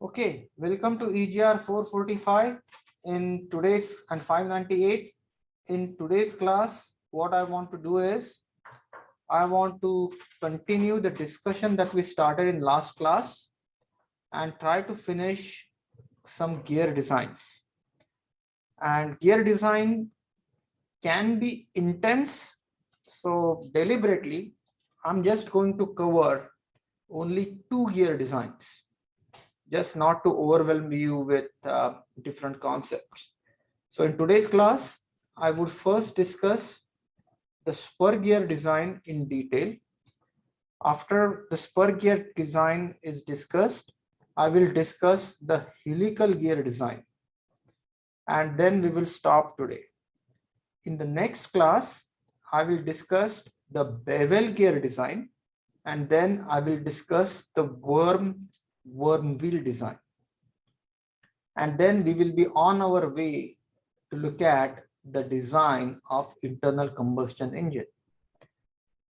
Okay, welcome to EGR 445 in today's and 598. In today's class, what I want to do is I want to continue the discussion that we started in last class and try to finish some gear designs. And gear design can be intense. So deliberately, I'm just going to cover only 2 gear designs, just not to overwhelm you with different concepts. So in today's class, I would first discuss the spur gear design in detail. After the spur gear design is discussed, I will discuss the helical gear design. And then we will stop today. In the next class, I will discuss the bevel gear design, and then I will discuss the worm wheel design. And then we will be on our way to look at the design of internal combustion engine.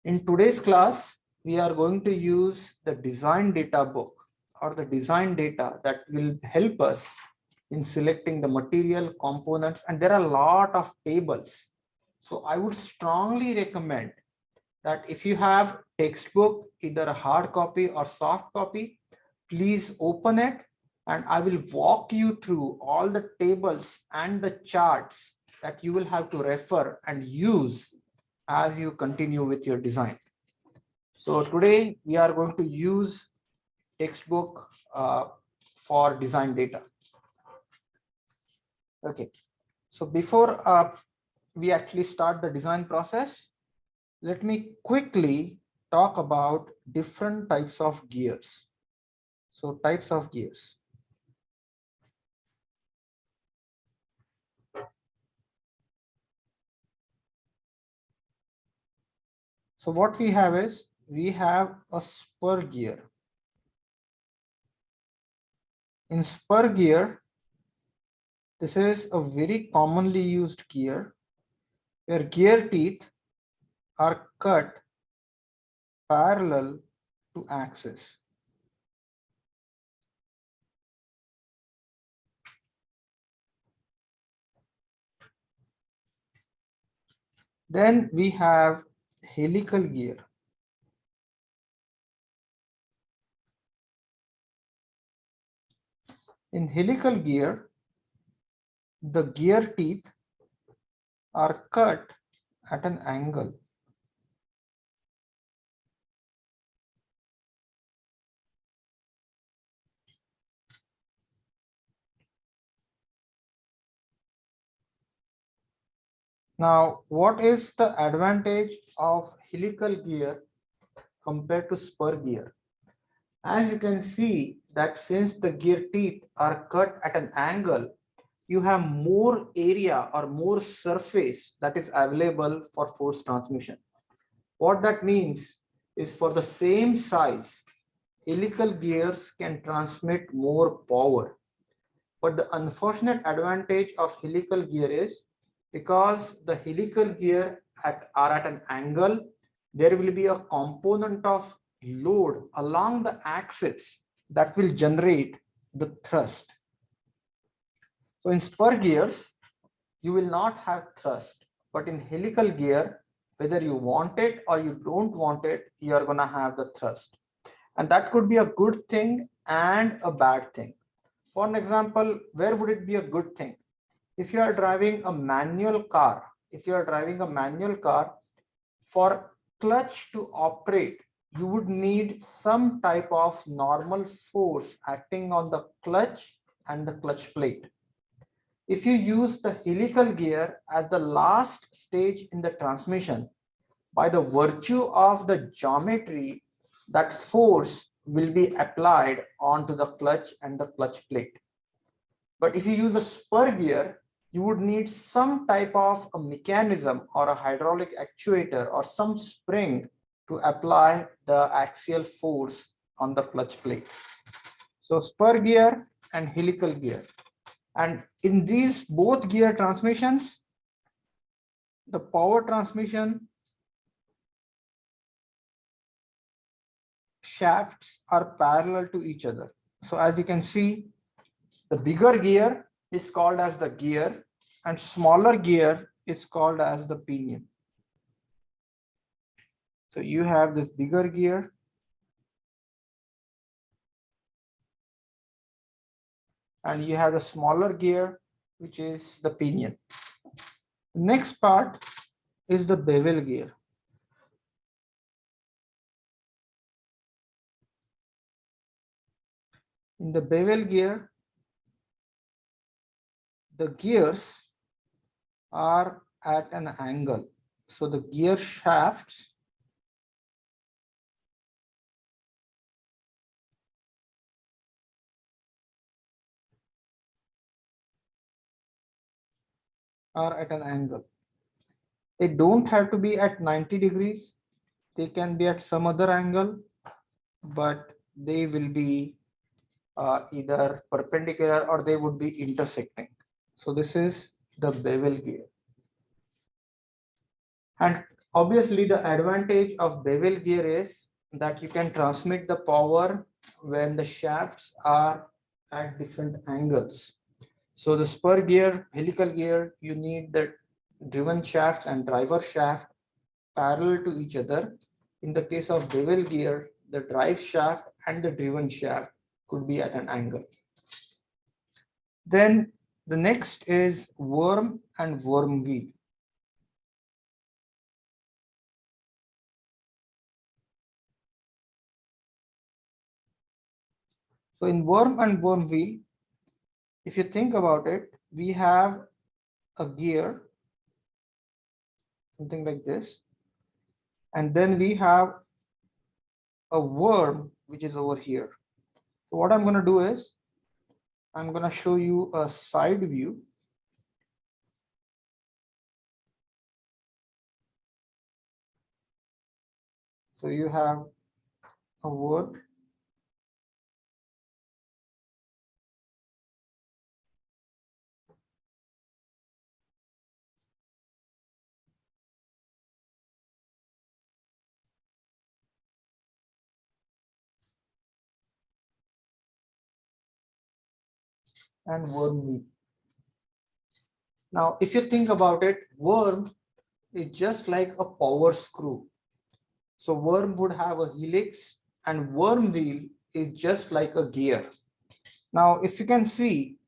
In today's class, we are going to use the design data book or the design data that will help us in selecting the material components, and there are a lot of tables. So I would strongly recommend that if you have textbook, either a hard copy or soft copy, please open it and I will walk you through all the tables and the charts that you will have to refer and use as you continue with your design. So today we are going to use textbook for design data. Okay, so before we actually start the design process, let me quickly talk about different types of gears. So types of gears. So what we have is, we have a spur gear. In spur gear, this is a very commonly used gear where gear teeth are cut parallel to axis. Then we have helical gear. In helical gear, the gear teeth are cut at an angle. Now, what is the advantage of helical gear compared to spur gear? As you can see that since the gear teeth are cut at an angle, you have more area or more surface that is available for force transmission. What that means is, for the same size, helical gears can transmit more power. But the unfortunate advantage of helical gear is, because the helical gear are at an angle, there will be a component of load along the axis that will generate the thrust. So in spur gears, you will not have thrust, but in helical gear, whether you want it or you don't want it, you are going to have the thrust. And that could be a good thing and a bad thing. For an example, where would it be a good thing? If you are driving a manual car, for clutch to operate, you would need some type of normal force acting on the clutch and the clutch plate. If you use the helical gear at the last stage in the transmission, by the virtue of the geometry, that force will be applied onto the clutch and the clutch plate. But if you use a spur gear, you would need some type of a mechanism or a hydraulic actuator or some spring to apply the axial force on the clutch plate. So spur gear and helical gear. And in these both gear transmissions, the power transmission shafts are parallel to each other. So as you can see, the bigger gear is called as the gear and smaller gear is called as the pinion. So you have this bigger gear and you have the smaller gear, which is the pinion. The next part is the bevel gear. In the bevel gear, the gears are at an angle. So the gear shafts are at an angle. They don't have to be at 90 degrees. They can be at some other angle, but they will be either perpendicular or they would be intersecting. So this is the bevel gear. And obviously the advantage of bevel gear is that you can transmit the power when the shafts are at different angles. So the spur gear, helical gear, you need the driven shafts and driver shaft parallel to each other. In the case of bevel gear, the drive shaft and the driven shaft could be at an angle. Then the next is worm and worm wheel. So in worm and worm wheel, if you think about it, we have a gear, something like this, and then we have a worm which is over here. So what I'm going to do is I'm going to show you a side view. So you have a worm and worm wheel. Now, if you think about it, worm is just like a power screw. So worm would have a helix and worm wheel is just like a gear. Now, if you can see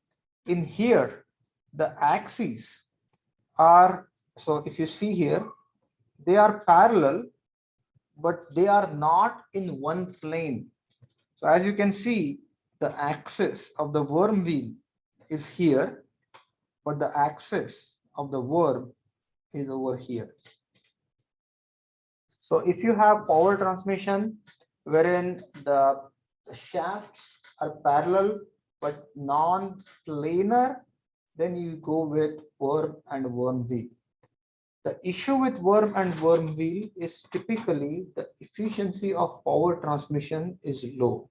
in here, the axes are, so if you see here, they are parallel, but they are not in one plane. So as you can see, the axis of the worm wheel is here, but the axis of the worm is over here. So if you have power transmission wherein the shafts are parallel but non-planar, then you go with worm and worm wheel. The issue with worm and worm wheel is typically the efficiency of power transmission is low.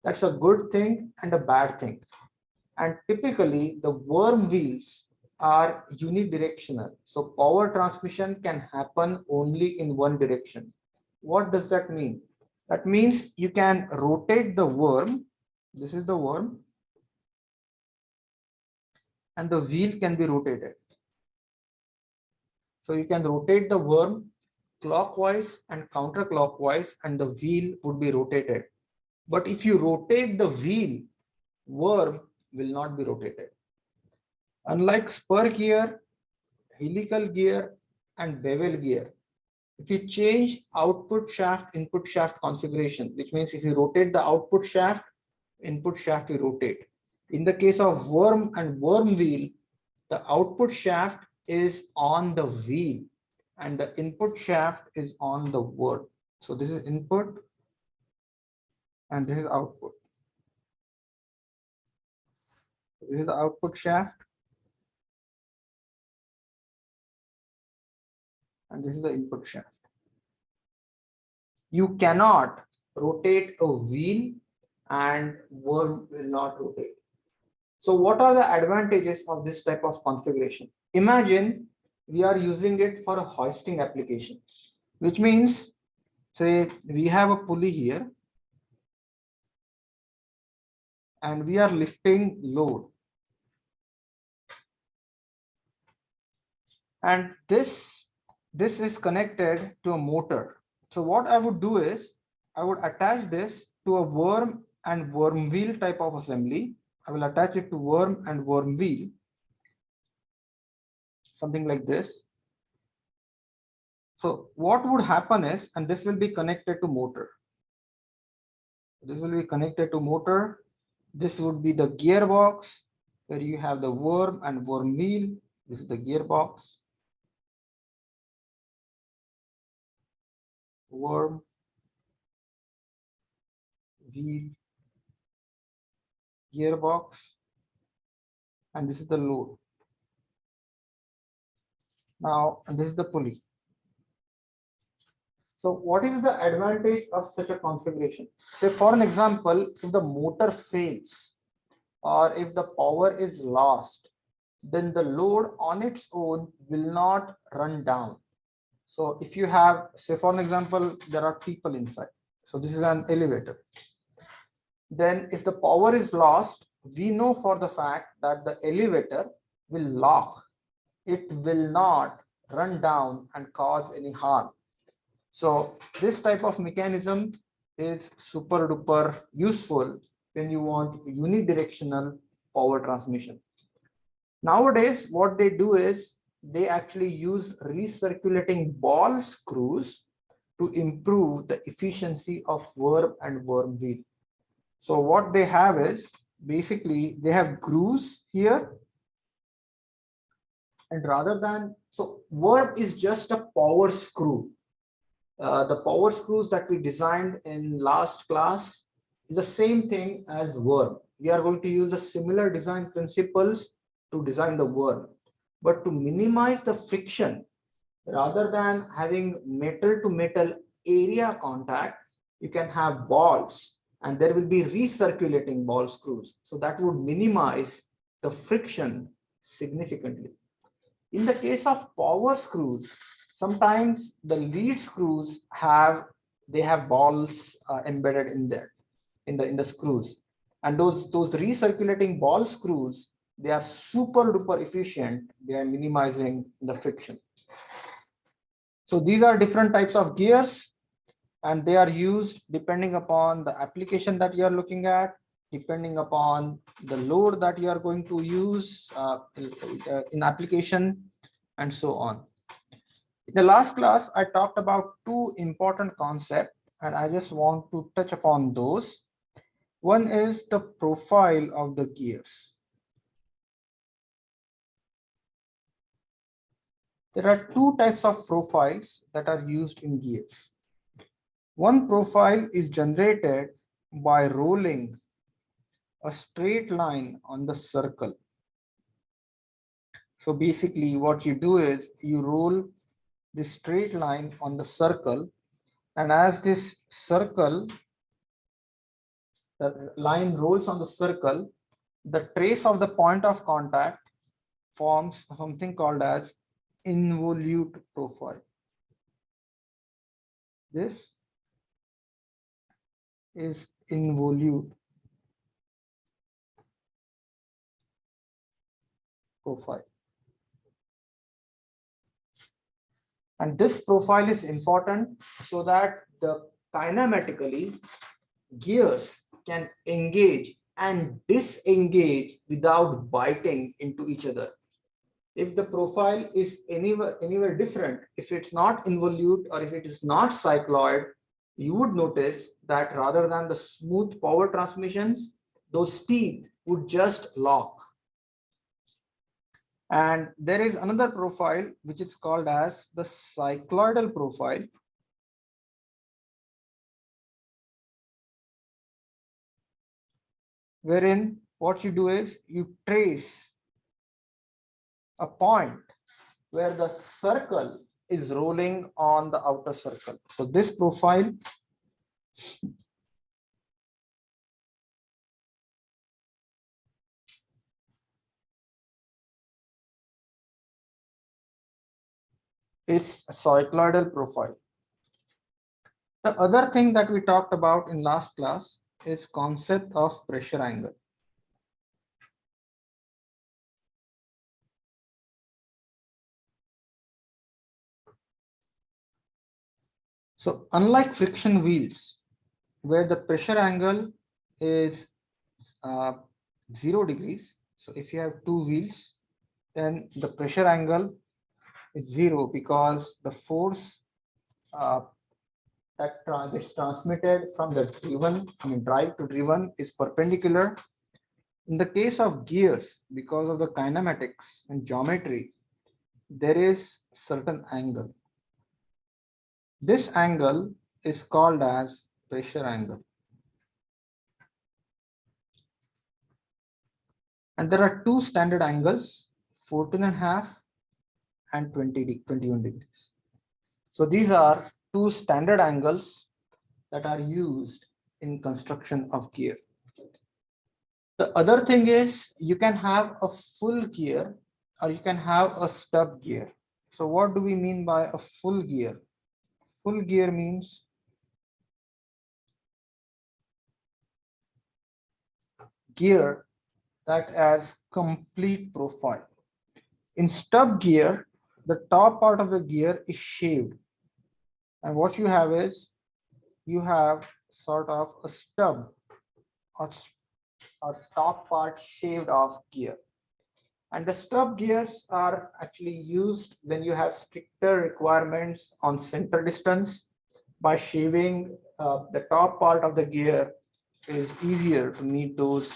That's a good thing and a bad thing. And typically the worm wheels are unidirectional. So power transmission can happen only in one direction. What does that mean? That means you can rotate the worm. This is the worm. And the wheel can be rotated. So you can rotate the worm clockwise and counterclockwise and the wheel would be rotated. But if you rotate the wheel, worm will not be rotated. Unlike spur gear, helical gear and bevel gear, if you change output shaft, input shaft configuration, which means if you rotate the output shaft, input shaft will rotate. In the case of worm and worm wheel, the output shaft is on the wheel and the input shaft is on the worm. So this is input and this is output. This is the output shaft and this is the input shaft. You cannot rotate a wheel and worm will not rotate. So what are the advantages of this type of configuration? Imagine we are using it for a hoisting application, which means, say we have a pulley here and we are lifting load. And this is connected to a motor. So what I would do is I would attach this to a worm and worm wheel type of assembly. I will attach it to worm and worm wheel, something like this. So what would happen is, and this will be connected to motor. This will be connected to motor. This would be the gearbox where you have the worm and worm wheel. This is the gearbox. Worm, wheel, gearbox, and this is the load. Now, and this is the pulley. So what is the advantage of such a configuration? Say for an example, if the motor fails or if the power is lost, then the load on its own will not run down. So if you have, say for an example, there are people inside. So this is an elevator. Then if the power is lost, we know for the fact that the elevator will lock. It will not run down and cause any harm. So this type of mechanism is super duper useful when you want unidirectional power transmission. Nowadays, what they do is they actually use recirculating ball screws to improve the efficiency of worm and worm wheel. So what they have is basically they have grooves here, and rather than, so worm is just a power screw. The power screws that we designed in last class is the same thing as worm. We are going to use the similar design principles to design the worm, but to minimize the friction, rather than having metal to metal area contact, you can have balls, and there will be recirculating ball screws. So that would minimize the friction significantly. In the case of power screws, sometimes the lead screws have balls embedded in there, in the screws, and those recirculating ball screws, they are super duper efficient. They are minimizing the friction. So these are different types of gears, and they are used depending upon the application that you are looking at, depending upon the load that you are going to use in application, and so on. In the last class, I talked about two important concepts, and I just want to touch upon those. One is the profile of the gears. There are two types of profiles that are used in gears. One profile is generated by rolling a straight line on the circle. So basically what you do is you roll this straight line on the circle, and as this circle, the line rolls on the circle, the trace of the point of contact forms something called as involute profile. This is involute profile. And this profile is important so that the kinematically gears can engage and disengage without biting into each other. If the profile is anywhere different, if it's not involute or if it is not cycloid, you would notice that rather than the smooth power transmissions, those teeth would just lock. And there is another profile which is called as the cycloidal profile. Wherein what you do is you trace a point where the circle is rolling on the outer circle. So this profile is a cycloidal profile. The other thing that we talked about in last class is concept of pressure angle. So unlike friction wheels, where the pressure angle is uh, 0 degrees. So if you have two wheels, then the pressure angle is 0 because the force uh, that gets transmitted from the drive to driven is perpendicular. In the case of gears, because of the kinematics and geometry, there is certain angle. This angle is called as pressure angle. And there are two standard angles, 14.5 and 21 degrees. So these are two standard angles that are used in construction of gear. The other thing is you can have a full gear or you can have a stub gear. So what do we mean by a full gear? Full gear means gear that has complete profile. In stub gear, the top part of the gear is shaved. And what you have is you have sort of a stub or top part shaved off gear. And the stub gears are actually used when you have stricter requirements on center distance. By shaving the top part of the gear, it is easier to meet those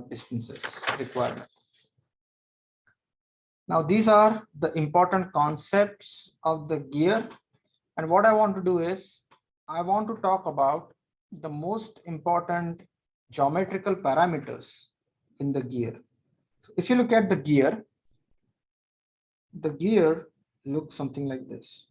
distances requirements. Now, these are the important concepts of the gear. And what I want to do is, I want to talk about the most important geometrical parameters in the gear. If you look at the gear looks something like this.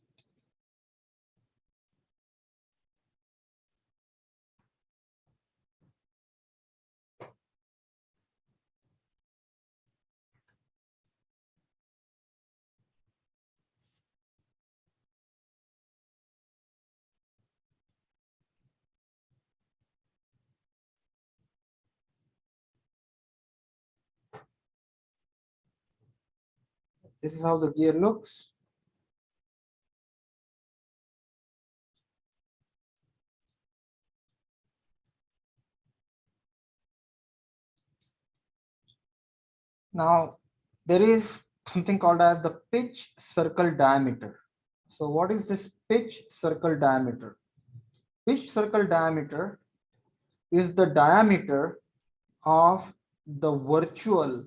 This is how the gear looks. Now, there is something called as the pitch circle diameter. So what is this pitch circle diameter? Pitch circle diameter is the diameter of the virtual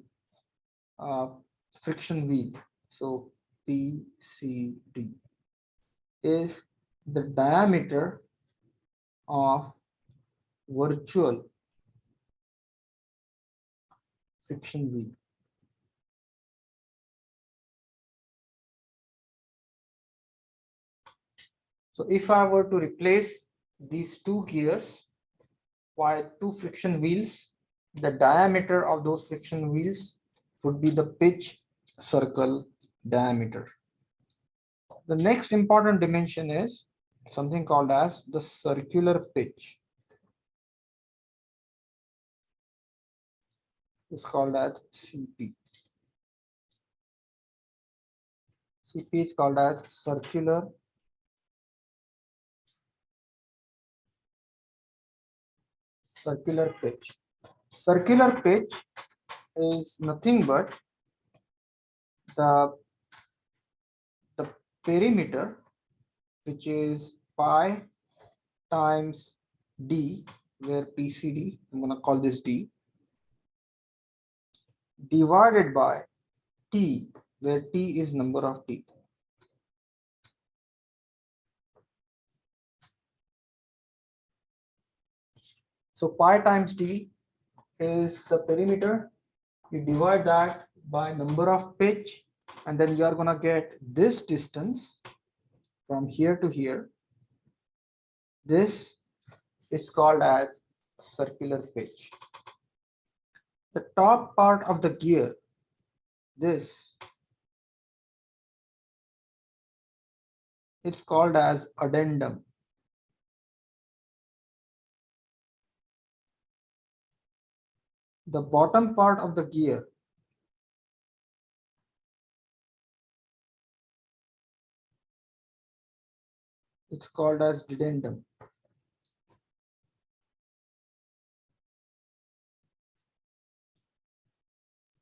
friction wheel. So PCD is the diameter of virtual friction wheel. So if I were to replace these two gears by two friction wheels, the diameter of those friction wheels would be the pitch circle diameter. The next important dimension is something called as the circular pitch. It's called as CP. CP is called as circular pitch. Circular pitch is nothing but the perimeter, which is pi times d, where PCD, I'm going to call this d, divided by t, where t is number of teeth. So pi times d is the perimeter. You divide that by number of pitch, and then you are going to get this distance from here to here. This is called as circular pitch. The top part of the gear, this, it's called as addendum. The bottom part of the gear, It's called as dedendum.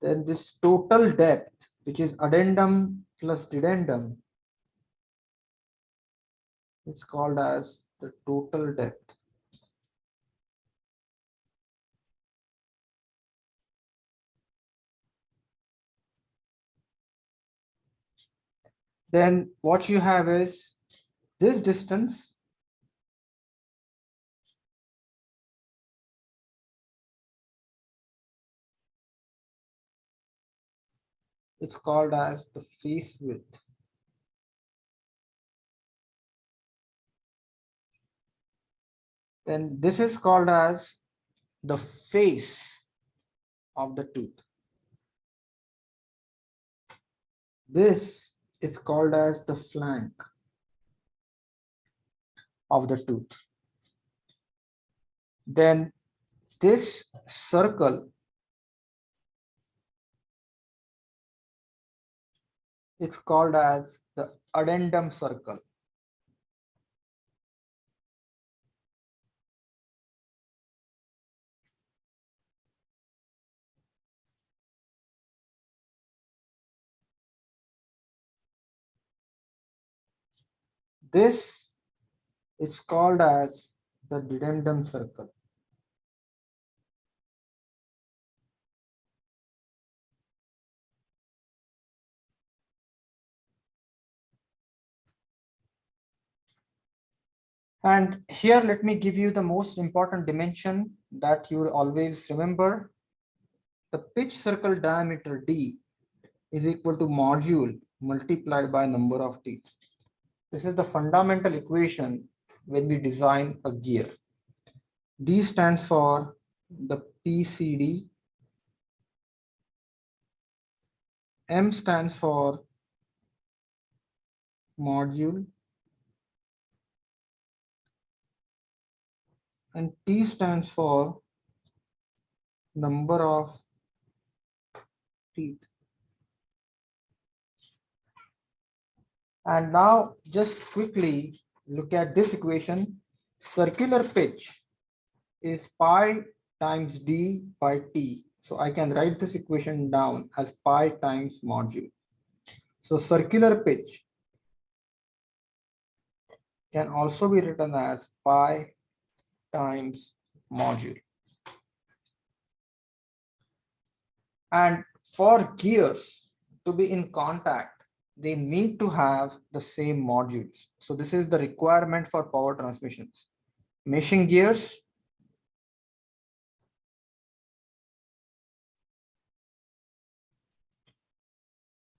Then this total depth, which is addendum plus dedendum, it's called as the total depth. Then what you have is this distance it's called as the face width. Then this is called as the face of the tooth. This is called as the flank of the tooth. Then this circle, it's called as the addendum circle. This is called as the dedendum circle. And here, let me give you the most important dimension that you will always remember. The pitch circle diameter D is equal to module multiplied by number of teeth. This is the fundamental equation when we design a gear. D stands for the PCD, M stands for module, and T stands for number of teeth. And now just quickly look at this equation. Circular pitch is pi times D by T. So I can write this equation down as pi times module. So circular pitch can also be written as pi times module. And for gears to be in contact, they need to have the same modules. So this is the requirement for power transmissions. Meshing gears,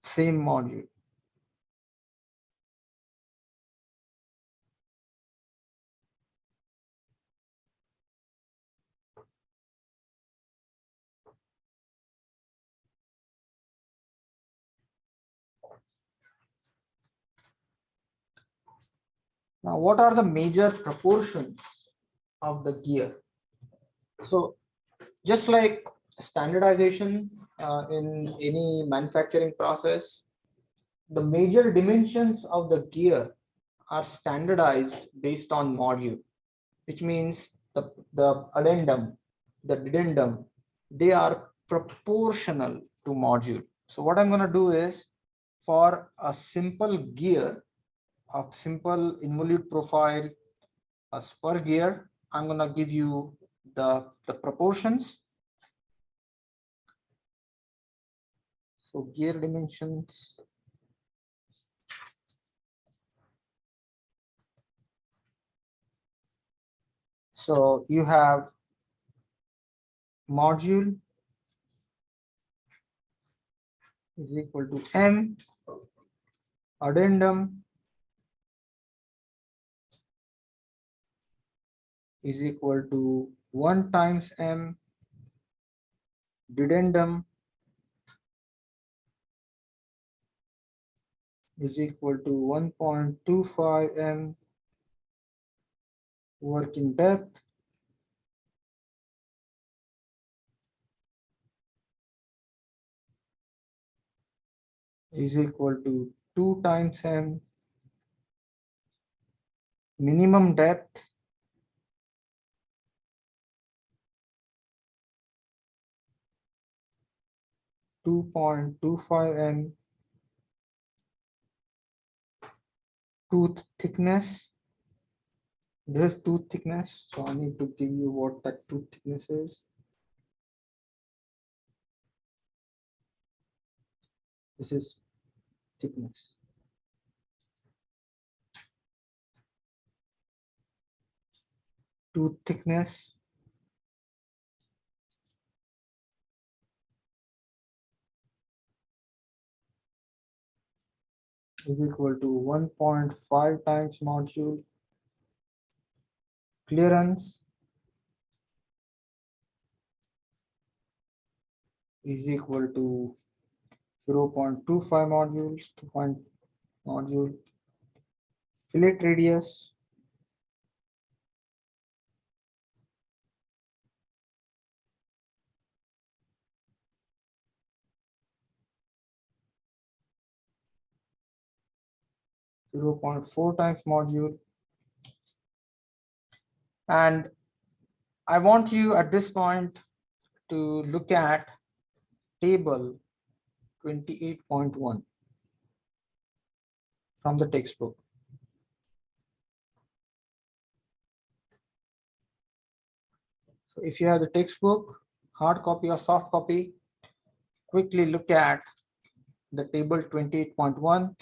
same module. Now, what are the major proportions of the gear? So just like standardization in any manufacturing process, the major dimensions of the gear are standardized based on module, which means the addendum, the dedendum, they are proportional to module. So what I'm going to do is, for a simple gear, a simple involute profile, a spur gear, I'm going to give you the proportions. So gear dimensions. So you have module is equal to M, addendum is equal to 1 times M, dedendum is equal to 1.25 M working depth is equal to 2 times M minimum depth 2.25 m, tooth thickness. This is tooth thickness, so I need to give you what that tooth thickness is. This is thickness. Tooth thickness is equal to 1.5 times module. Clearance is equal to 0.25 modules, 2 module. Fillet radius zero point 0.4 times module. And I want you at this point to look at table 28.1 from the textbook. So if you have the textbook, hard copy or soft copy, quickly look at the table 28.1.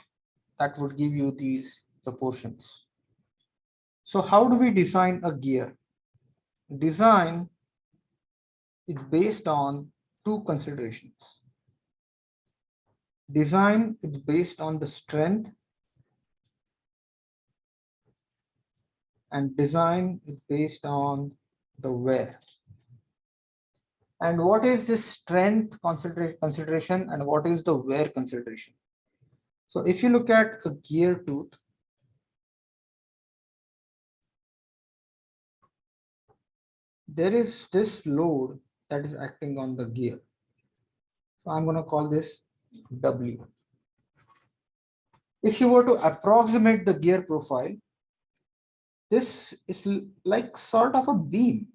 That would give you these proportions. So how do we design a gear? Design is based on two considerations. Design is based on the strength, and design is based on the wear. And what is this strength consideration and what is the wear consideration? So if you look at a gear tooth, there is this load that is acting on the gear. So I'm going to call this W. If you were to approximate the gear profile, this is like sort of a beam.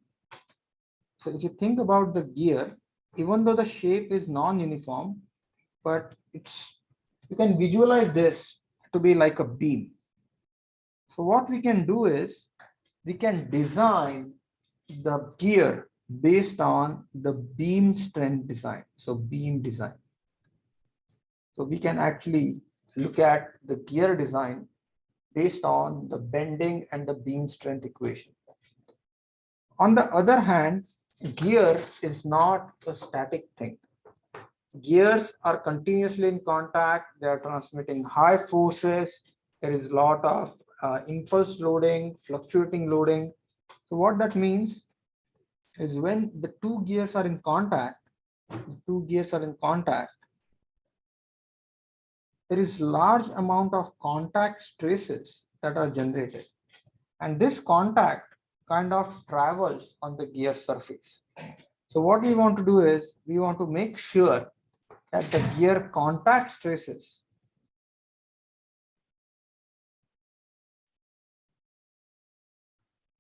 So if you think about the gear, even though the shape is non-uniform, but you can visualize this to be like a beam. So what we can do is we can design the gear based on the beam strength design. So beam design. So we can actually look at the gear design based on the bending and the beam strength equation. On the other hand, gear is not a static thing. Gears are continuously in contact. They are transmitting high forces. There is a lot of impulse loading, fluctuating loading. So what that means is when the two gears are in contact, there is large amount of contact stresses that are generated. And this contact kind of travels on the gear surface. So what we want to do is we want to make sure that the gear contact stresses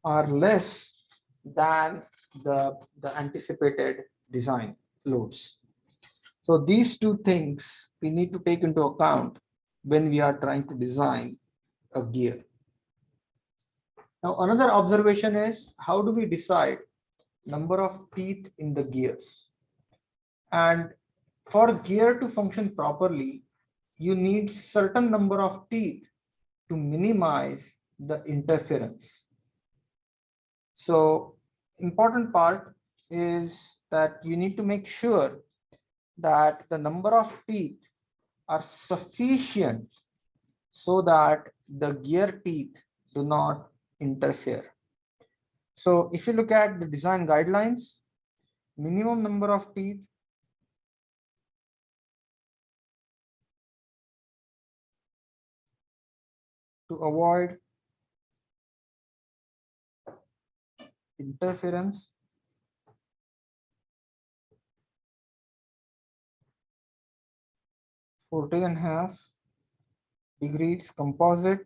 are less than the anticipated design loads. So these two things we need to take into account when we are trying to design a gear. Now, another observation is how do we decide number of teeth in the gears? And for gear to function properly, you need certain number of teeth to minimize the interference. So important part is that you need to make sure that the number of teeth are sufficient so that the gear teeth do not interfere. So if you look at the design guidelines, minimum number of teeth to avoid interference, 14.5 degrees composite,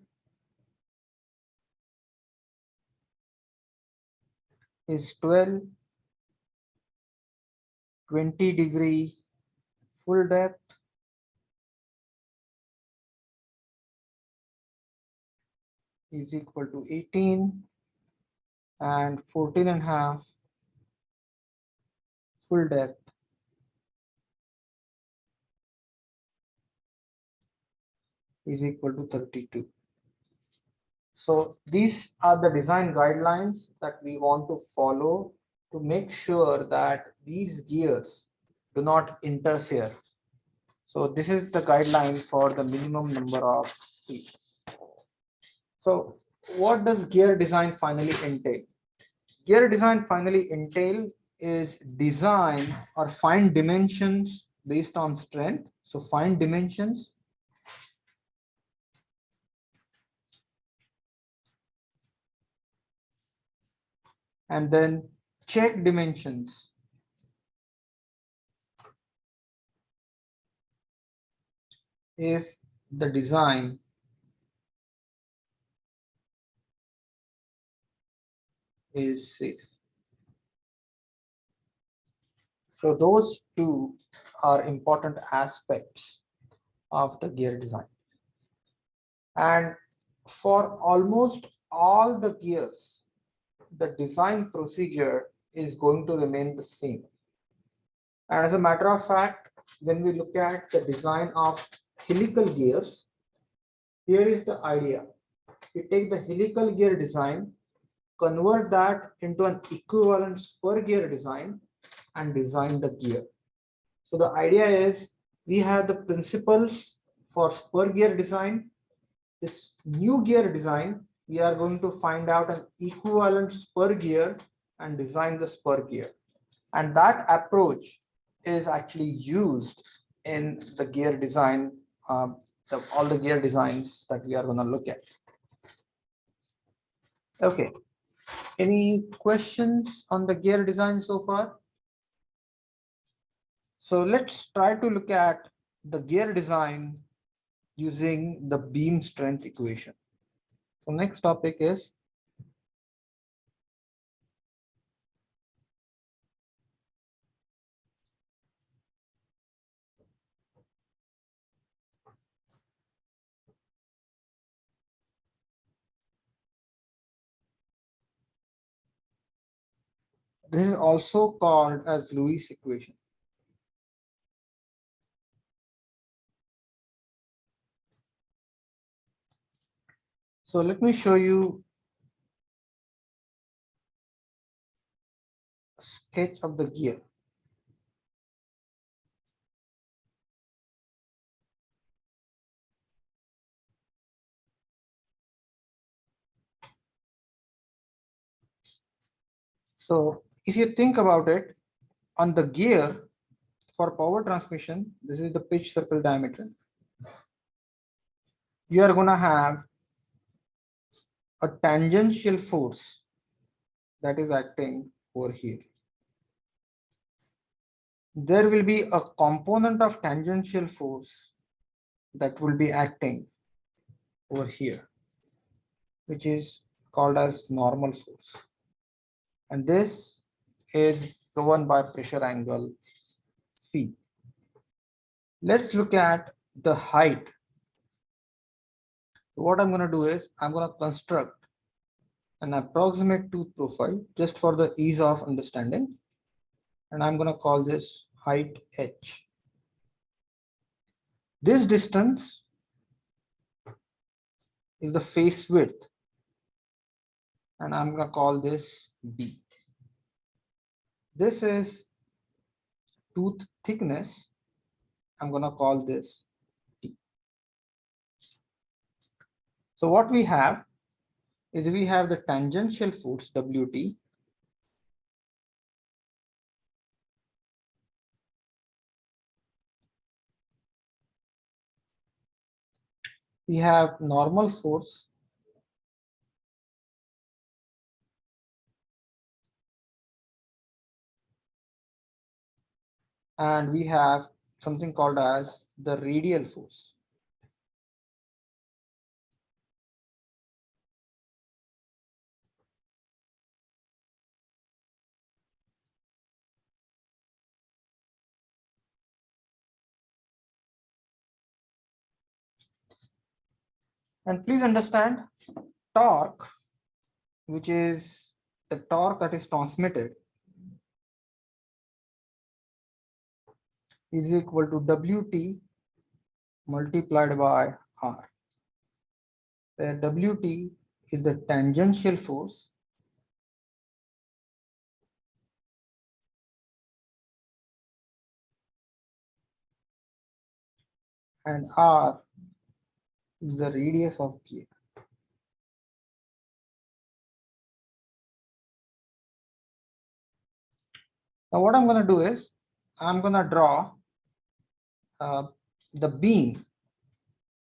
is 12, 20-degree full depth is equal to 18 and 14.5 full depth is equal to 32. So these are the design guidelines that we want to follow to make sure that these gears do not interfere. So this is the guideline for the minimum number of feet. So what does gear design finally entail? Gear design finally entail is design or find dimensions based on strength. So find dimensions and then check dimensions if the design is safe. So those two are important aspects of the gear design. And for almost all the gears, the design procedure is going to remain the same. And as a matter of fact, when we look at the design of helical gears, here is the idea. You take the helical gear design, convert that into an equivalent spur gear design, and design the gear. So the idea is we have the principles for spur gear design. This new gear design, we are going to find out an equivalent spur gear and design the spur gear. And that approach is actually used in the gear design, all the gear designs that we are going to look at. Okay. Any questions on the gear design so far? So let's try to look at the gear design using the beam strength equation. So next topic is this is also called as Lewis equation. So let me show you a sketch of the gear. So if you think about it, on the gear for power transmission, this is the pitch circle diameter. You are going to have a tangential force that is acting over here. There will be a component of tangential force that will be acting over here, which is called as normal force. And this is governed by pressure angle phi. Let's look at the height. So what I'm going to do is I'm going to construct an approximate tooth profile just for the ease of understanding. And I'm going to call this height h. This distance is the face width. And I'm going to call this b. This is tooth thickness. I'm going to call this t. So what we have is we have the tangential force Wt. We have normal force. And we have something called as the radial force. And please understand, torque, which is the torque that is transmitted, is equal to Wt multiplied by R, where Wt is the tangential force and R is the radius of gear. Now what I'm going to do is I'm going to draw the beam.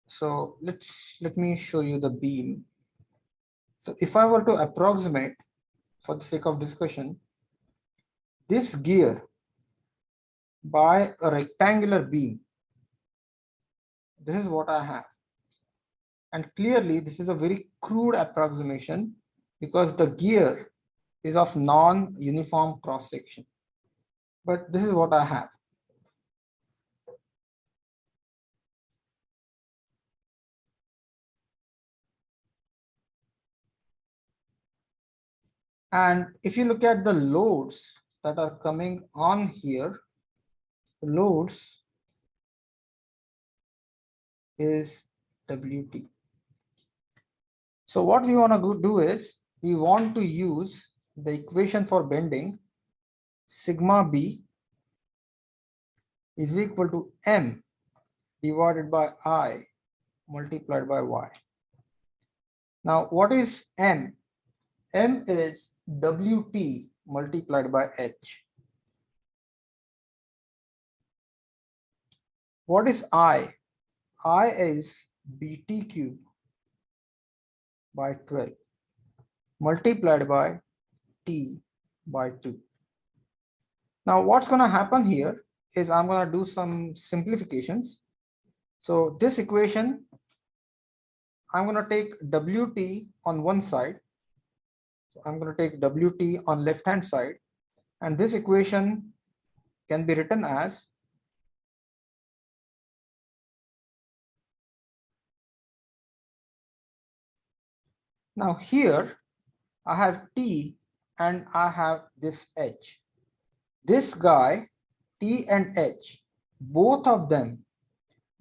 So let me show you the beam. So if I were to approximate, for the sake of discussion, this gear by a rectangular beam, this is what I have. And clearly this is a very crude approximation because the gear is of non-uniform cross section. But this is what I have. And if you look at the loads that are coming on here, the loads is Wt. So what we want to do is we want to use the equation for bending, sigma b is equal to m divided by I multiplied by y. Now what is m? M is Wt multiplied by h. What is I? I is Bt cube by 12 multiplied by T by 2. Now what's going to happen here is I'm going to do some simplifications. So this equation, I'm going to take Wt on one side. So I'm going to take Wt on left hand side, and this equation can be written as now here I have T and I have this H. This guy, T and H, both of them,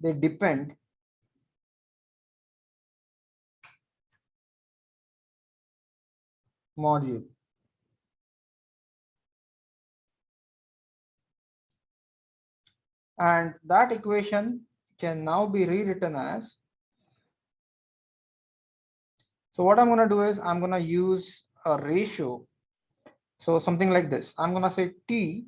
they depend module. And that equation can now be rewritten as, so what I'm going to do is I'm going to use a ratio. So something like this, I'm going to say T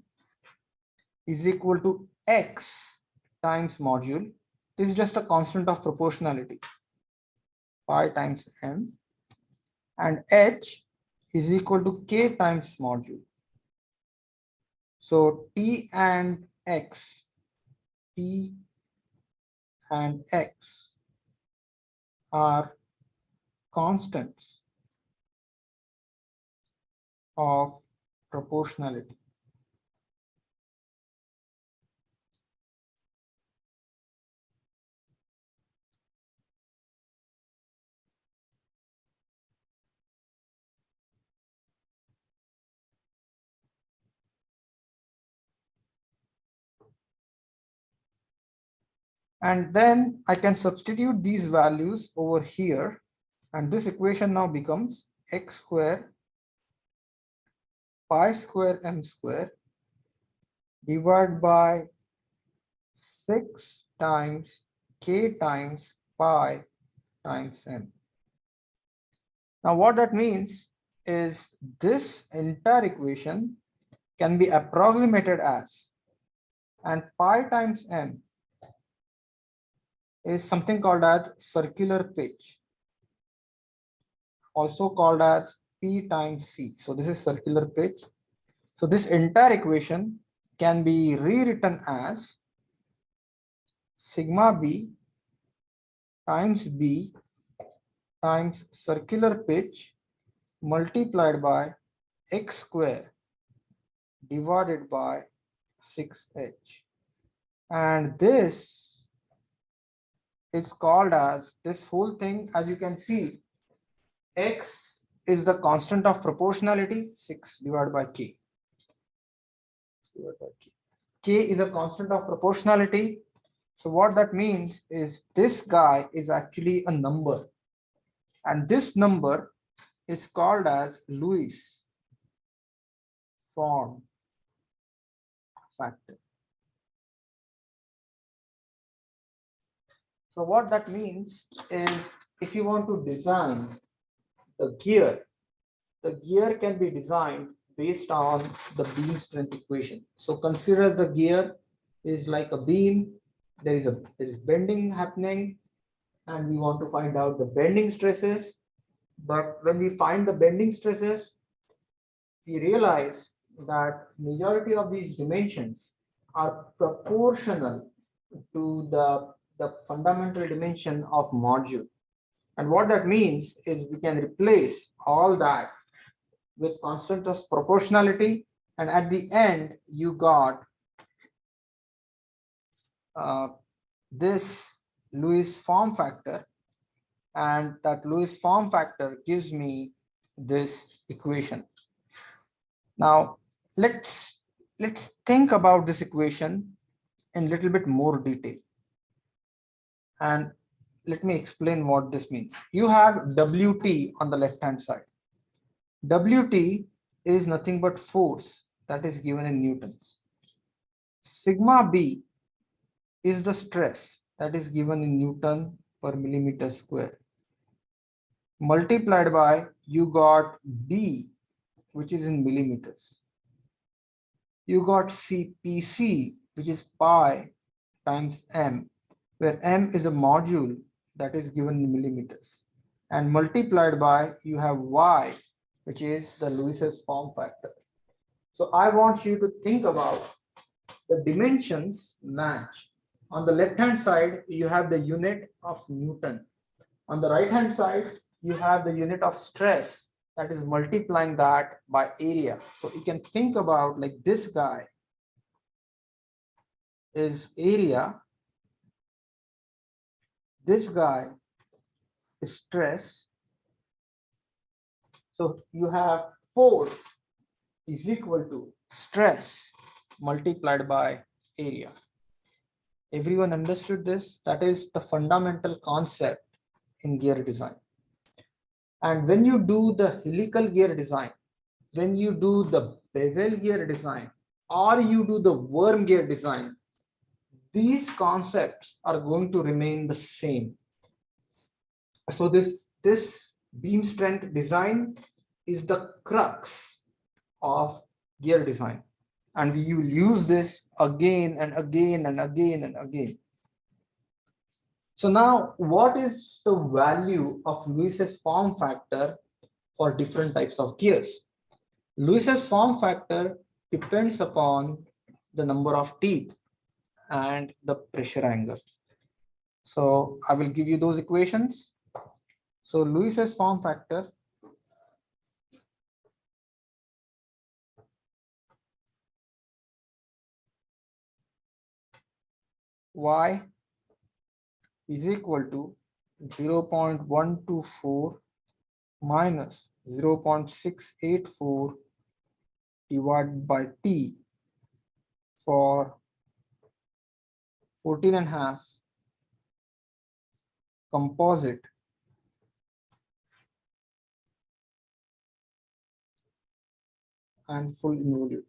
is equal to X times module. This is just a constant of proportionality, pi times M, and H is equal to K times module. So T and X are constants of proportionality. And then I can substitute these values over here, and this equation now becomes x square pi square m square divided by 6 times k times pi times m. Now what that means is this entire equation can be approximated as, and pi times m is something called as circular pitch, also called as P times C. So this is circular pitch. So this entire equation can be rewritten as sigma B times B times circular pitch multiplied by x square divided by 6h. And this is called as this whole thing. As you can see, x is the constant of proportionality, 6 divided by k. K is a constant of proportionality. So what that means is this guy is actually a number, and this number is called as Lewis form factor. So what that means is if you want to design the gear can be designed based on the beam strength equation. So consider the gear is like a beam. There is bending happening, and we want to find out the bending stresses. But when we find the bending stresses, we realize that majority of these dimensions are proportional to the fundamental dimension of module. And what that means is we can replace all that with constant of proportionality, and at the end you got this Lewis form factor, and that Lewis form factor gives me this equation. Now let's think about this equation in a little bit more detail, and let me explain what this means. You have Wt on the left hand side. Wt is nothing but force that is given in newtons. Sigma b is the stress that is given in Newton per millimeter square. Multiplied by, you got b, which is in millimeters. You got CPC, which is pi times m, where m is a module that is given in millimeters. And multiplied by, you have y, which is the Lewis's form factor. So I want you to think about the dimensions match. On the left hand side, you have the unit of Newton. On the right hand side, you have the unit of stress, that is multiplying that by area. So you can think about like this guy is area, this guy is stress. So you have force is equal to stress multiplied by area. Everyone understood this? That is the fundamental concept in gear design. And when you do the helical gear design, when you do the bevel gear design, or you do the worm gear design, these concepts are going to remain the same. So this beam strength design is the crux of gear design, and we will use this again and again and again and again. So now, what is the value of Lewis's form factor for different types of gears? Lewis's form factor depends upon the number of teeth and the pressure angle. So I will give you those equations. So Lewis's form factor y is equal to 0.124 minus 0.684 divided by t for 14.5 composite and full involute.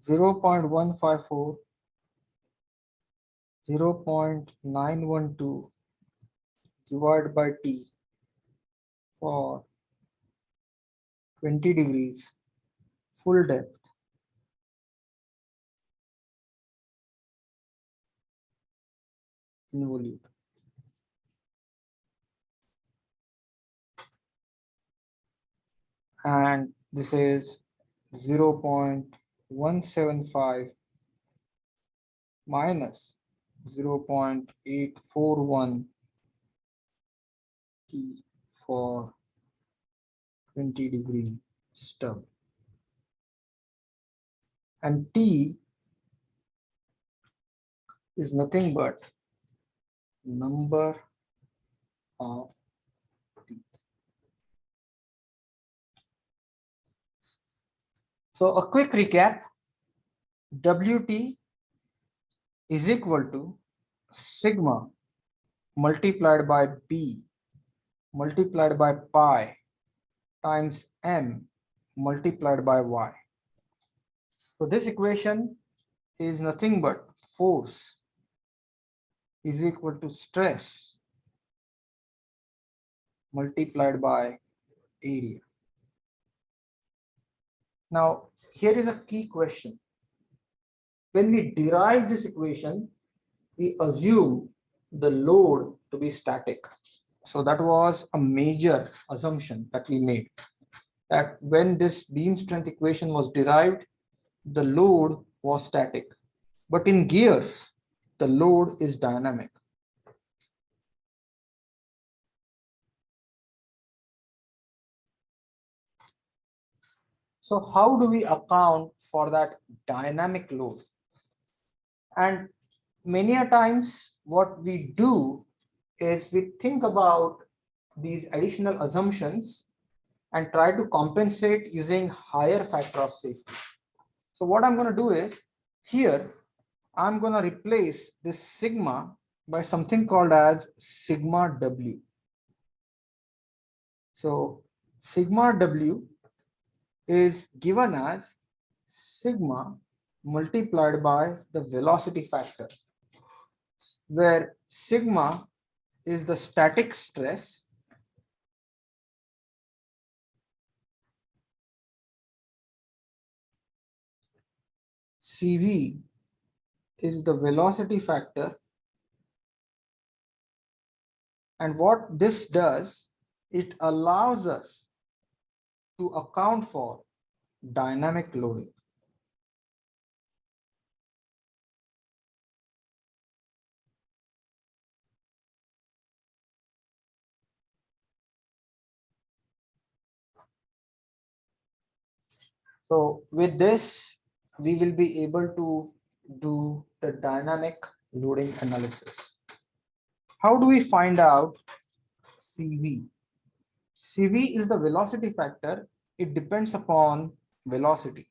Zero 0.154, 0.912 divided by t for 20 degrees full depth involute. And this is 0.175 minus 0.841 T for 20-degree stub. And T is nothing but number of teeth. So a quick recap, WT is equal to sigma multiplied by B multiplied by pi times M multiplied by Y. So this equation is nothing but force is equal to stress multiplied by area. Now, here is a key question. When we derive this equation, we assume the load to be static. So that was a major assumption that we made, that when this beam strength equation was derived, the load was static. But in gears, the load is dynamic. So how do we account for that dynamic load? And many a times what we do is we think about these additional assumptions and try to compensate using higher factor of safety. So what I'm going to do is here, I'm going to replace this sigma by something called as sigma W. So sigma W is given as sigma multiplied by the velocity factor, where sigma is the static stress CV is the velocity factor, and what this does, it allows us to account for dynamic loading. So with this, we will be able to do the dynamic loading analysis. How do we find out CV? CV is the velocity factor. It depends upon velocity.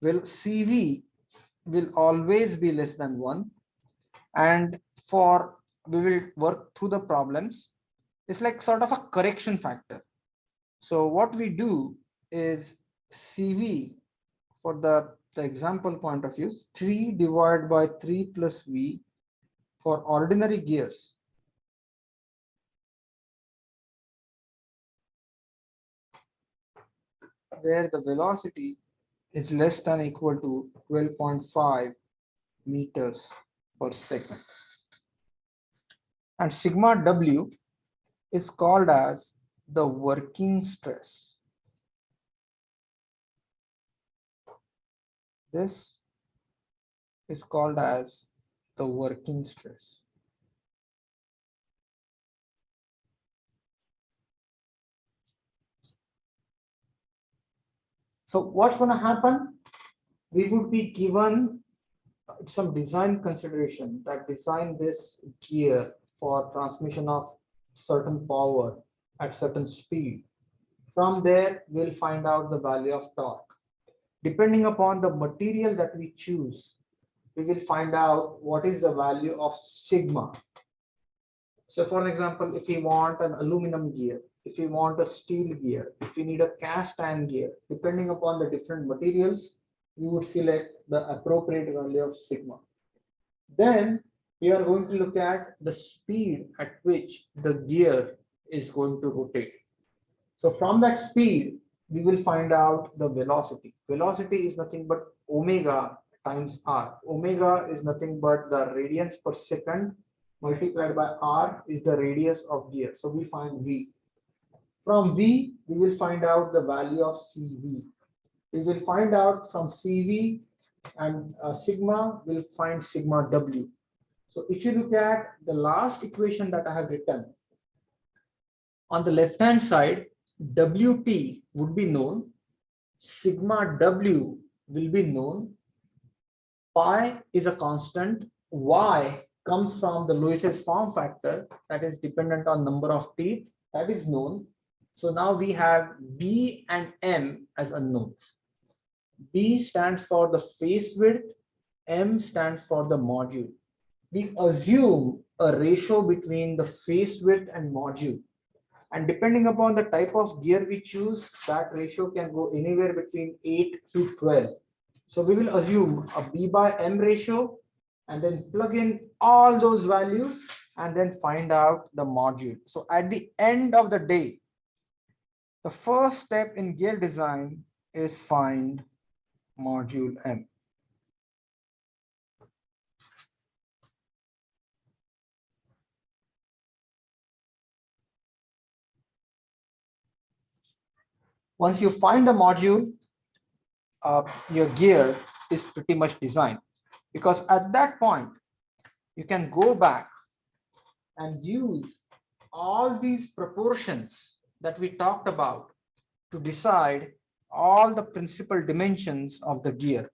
Well, CV will always be less than 1. And we will work through the problems. It's like sort of a correction factor. So what we do is CV for the example point of view, 3 divided by 3 plus V for ordinary gears. Where the velocity is less than or equal to 12.5 meters per second. And sigma W is called as the working stress. This is called as the working stress. So what's going to happen? We would be given some design consideration that design this gear for transmission of certain power at certain speed. From there, we'll find out the value of torque. Depending upon the material that we choose, we will find out what is the value of sigma. So for example, if we want an aluminum gear, if we want a steel gear, if we need a cast iron gear, depending upon the different materials, we would select the appropriate value of sigma. Then we are going to look at the speed at which the gear is going to rotate. So from that speed, we will find out the velocity. Velocity is nothing but omega times r. Omega is nothing but the radians per second multiplied by r is the radius of gear. So we find V. From V, we will find out the value of CV. We will find out from CV and sigma, we'll find sigma W. So if you look at the last equation that I have written, on the left-hand side, Wt would be known, sigma W will be known, pi is a constant, y comes from the Lewis's form factor that is dependent on number of teeth, that is known. So now we have B and M as unknowns. B stands for the face width, M stands for the module. We assume a ratio between the face width and module. And depending upon the type of gear we choose, that ratio can go anywhere between 8 to 12. So we will assume a B by M ratio and then plug in all those values and then find out the module. So at the end of the day, the first step in gear design is find module M. Once you find the module, your gear is pretty much designed, because at that point you can go back and use all these proportions that we talked about to decide all the principal dimensions of the gear.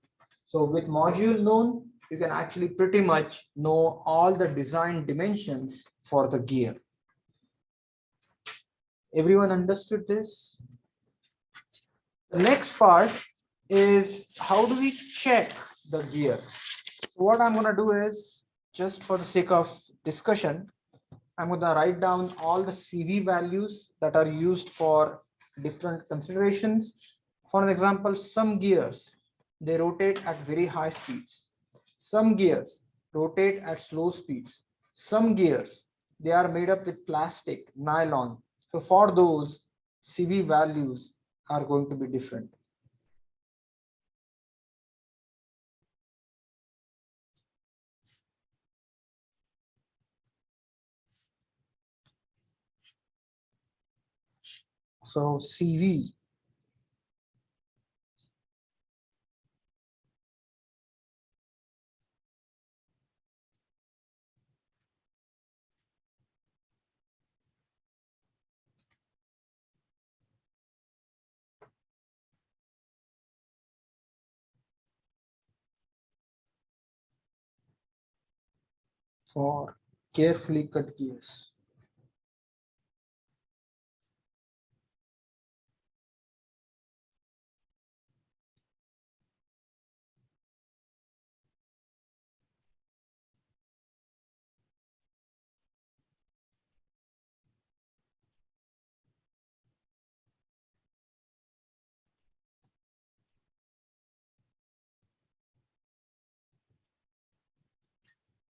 So with module known, you can actually pretty much know all the design dimensions for the gear. Everyone understood this? The next part is how do we check the gear? What I'm going to do is, just for the sake of discussion, I'm going to write down all the CV values that are used for different considerations. For an example, some gears, they rotate at very high speeds. Some gears rotate at slow speeds. Some gears, they are made up with plastic, nylon. So for those, CV values are going to be different. So CV for carefully cut gears.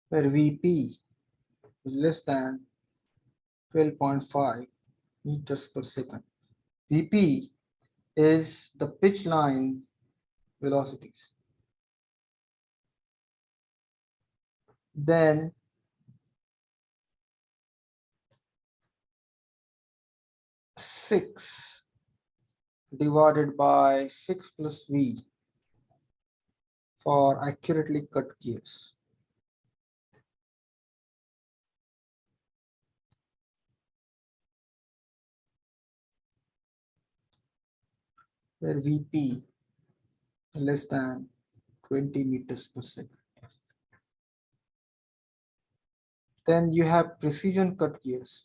Where VP is less than 12.5 meters per second. VP is the pitch line velocities. Then six divided by 6 plus V for accurately cut gears. Where VP less than 20 meters per second. Then you have precision cut gears.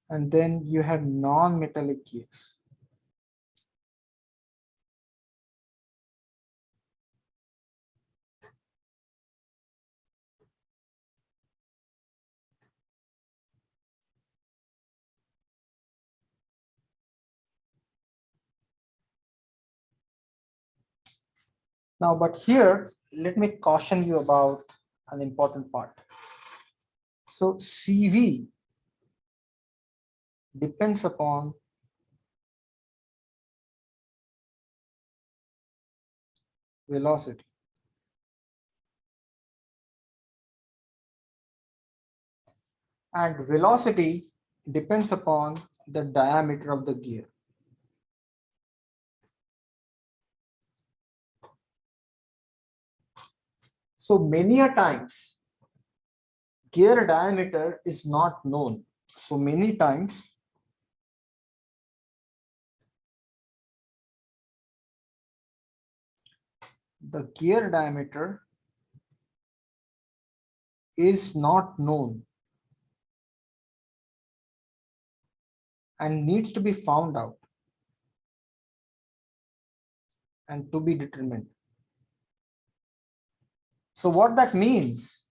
And then you have non-metallic gears. Now, but here, let me caution you about an important part. So CV depends upon velocity. and velocity depends upon the diameter of the gear. So many a times gear diameter is not known. So many times the gear diameter is not known and needs to be found out and to be determined. So what that means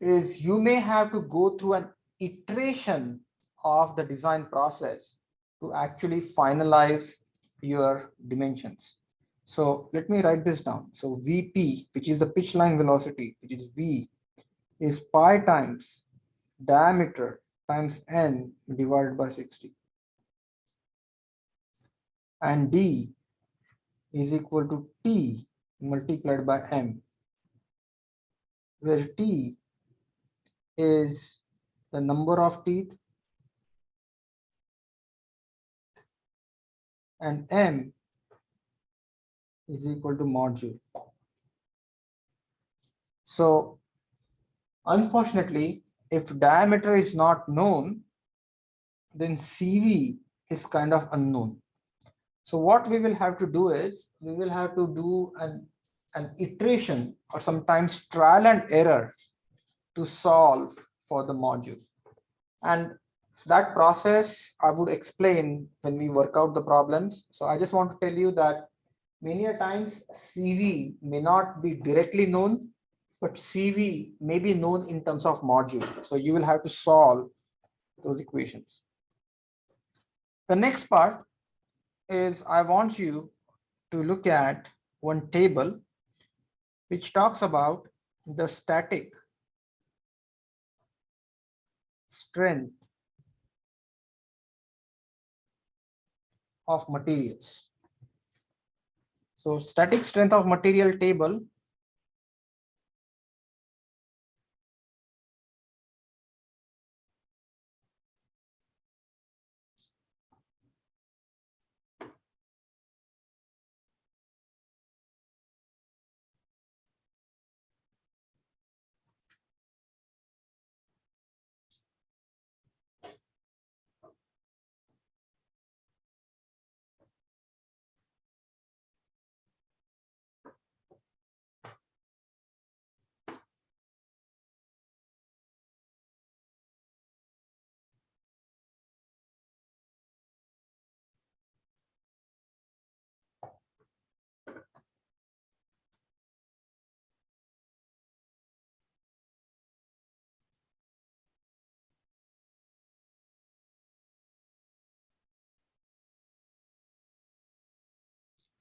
is you may have to go through an iteration of the design process to actually finalize your dimensions. So let me write this down. So Vp, which is the pitch line velocity, which is V, is pi times diameter times n divided by 60. And d is equal to t multiplied by m, where t is the number of teeth and m is equal to module. So unfortunately, if diameter is not known, then CV is kind of unknown. So what we will have to do is we will have to do an iteration or sometimes trial and error to solve for the module. And that process I would explain when we work out the problems. So I just want to tell you that many a times CV may not be directly known, but CV may be known in terms of module. So you will have to solve those equations. The next part is I want you to look at one table which talks about the static strength of materials. So static strength of material table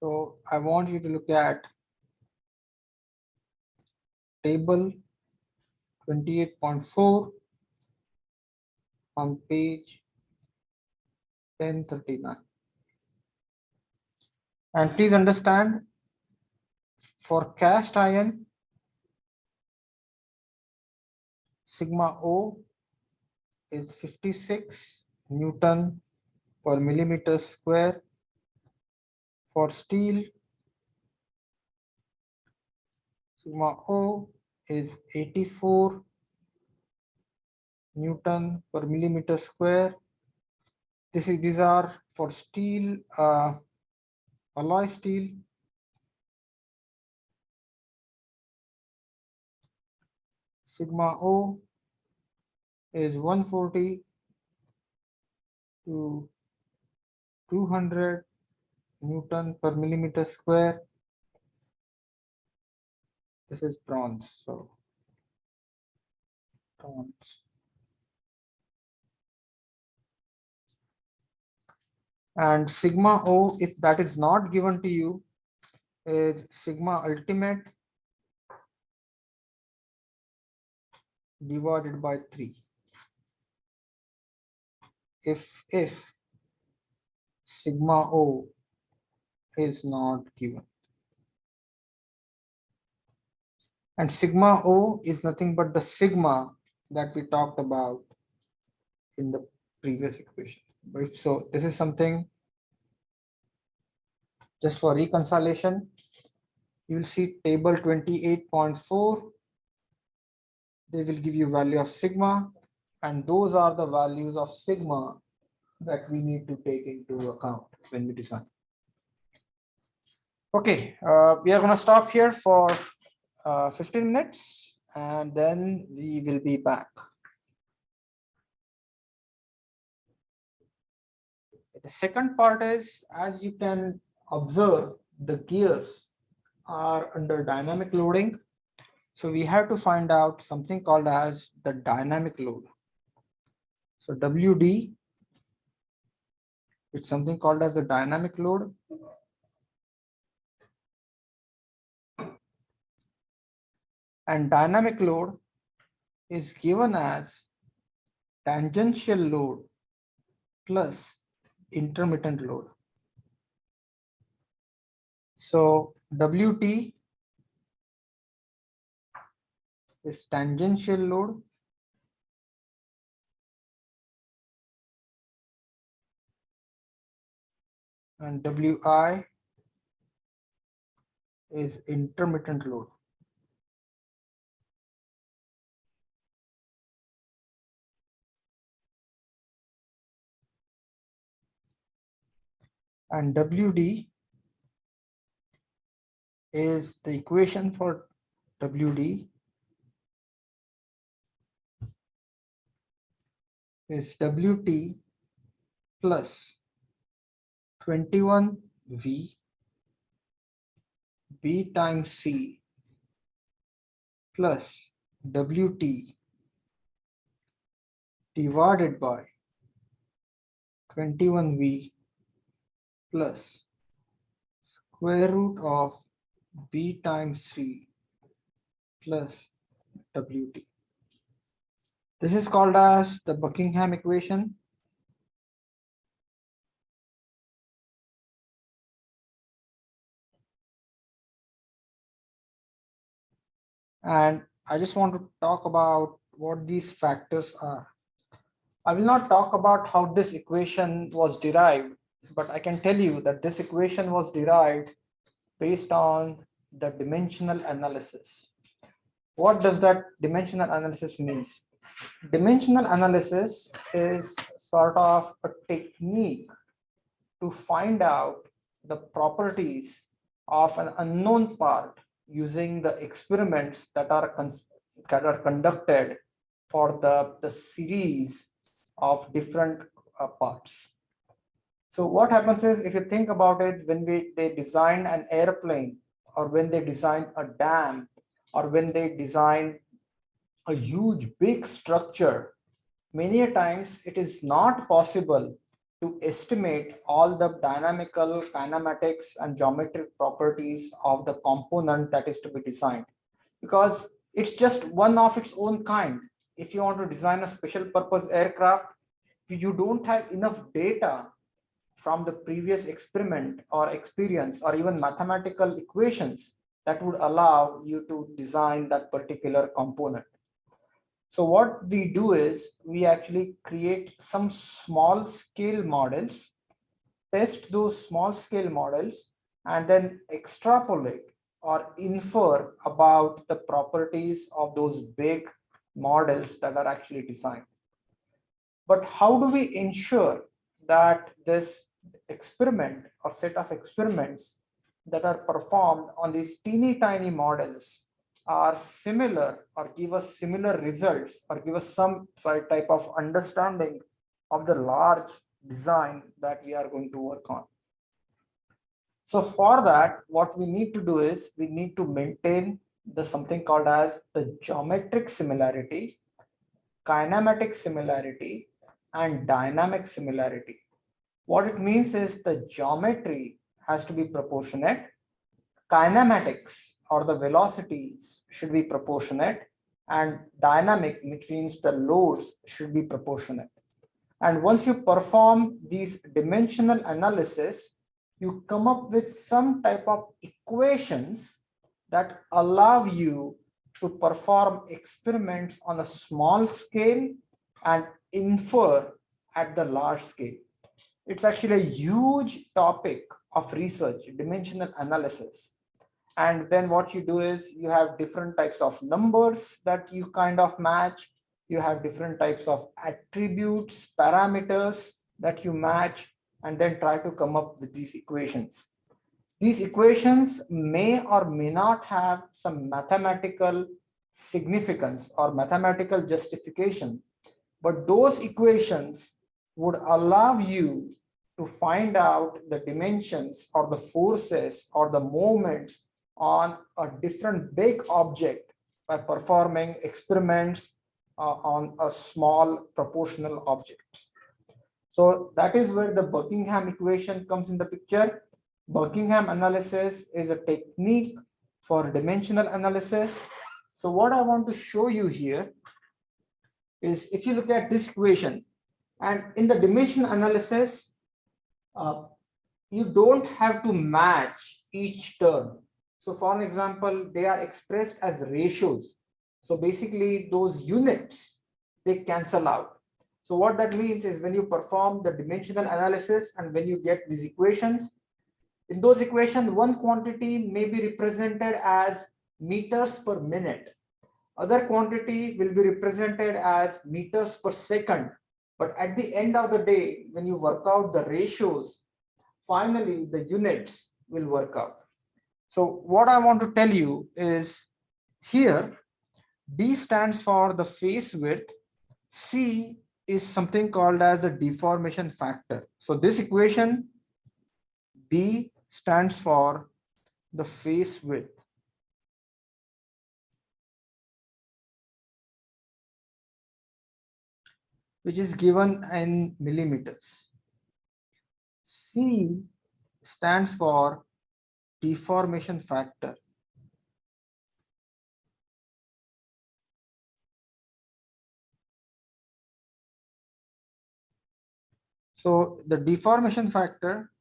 So I want you to look at table 28.4 on page 1039. And please understand, for cast iron, sigma O is 56 Newton per millimeter square. For steel, sigma O is 84 Newton per millimeter square. These are for steel, alloy steel. Sigma O is 140 to 200 Newton per millimeter square. This is bronze, so bronze. And sigma O, if that is not given to you, is sigma ultimate divided by 3. If sigma O is not given. And sigma O is nothing but the sigma that we talked about in the previous equation. Right? So this is something just for reconciliation. You will see table 28.4. They will give you value of sigma, and those are the values of sigma that we need to take into account when we design. Okay, we are going to stop here for 15 minutes and then we will be back. The second part is, as you can observe, the gears are under dynamic loading. So we have to find out something called as the dynamic load. So WD, it's something called as the dynamic load. And dynamic load is given as tangential load plus intermittent load. So WT is tangential load and WI is intermittent load. And WD is the equation for WD is WT plus 21V B times C plus WT divided by 21V plus square root of B times C plus WT. This is called as the Buckingham equation. And I just want to talk about what these factors are. I will not talk about how this equation was derived, but I can tell you that this equation was derived based on the dimensional analysis. What does that dimensional analysis means? Dimensional analysis is sort of a technique to find out the properties of an unknown part using the experiments that are conducted for the series of different parts. So what happens is, if you think about it, when they design an airplane, or when they design a dam, or when they design a huge big structure, many a times it is not possible to estimate all the dynamical, kinematics, and geometric properties of the component that is to be designed, because it's just one of its own kind. If you want to design a special purpose aircraft, if you don't have enough data from the previous experiment or experience, or even mathematical equations that would allow you to design that particular component. So what we do is we actually create some small scale models, test those small scale models, and then extrapolate or infer about the properties of those big models that are actually designed. But how do we ensure that this experiment or set of experiments that are performed on these teeny tiny models are similar, or give us similar results, or give us some type of understanding of the large design that we are going to work on? So for that, what we need to do is we need to maintain the something called as the geometric similarity, kinematic similarity, and dynamic similarity. What it means is the geometry has to be proportionate, kinematics or the velocities should be proportionate, and dynamic, which means the loads, should be proportionate. And once you perform these dimensional analysis, you come up with some type of equations that allow you to perform experiments on a small scale and infer at the large scale. It's actually a huge topic of research, dimensional analysis. And then what you do is you have different types of numbers that you kind of match. You have different types of attributes, parameters that you match, and then try to come up with these equations. These equations may or may not have some mathematical significance or mathematical justification, but those equations would allow you to find out the dimensions or the forces or the moments on a different big object by performing experiments on a small proportional objects. So that is where the Buckingham equation comes in the picture. Buckingham analysis is a technique for dimensional analysis. So what I want to show you here is, if you look at this equation, and in the dimensional analysis, you don't have to match each term. So for an example, they are expressed as ratios. So basically those units, they cancel out. So what that means is, when you perform the dimensional analysis and when you get these equations, in those equations, one quantity may be represented as meters per minute. Other quantity will be represented as meters per second. But at the end of the day, when you work out the ratios, finally the units will work out. So what I want to tell you is, here B stands for the face width, C is something called as the deformation factor. So this equation, B stands for the face width, which is given in millimeters. C stands for deformation factor. So the deformation factor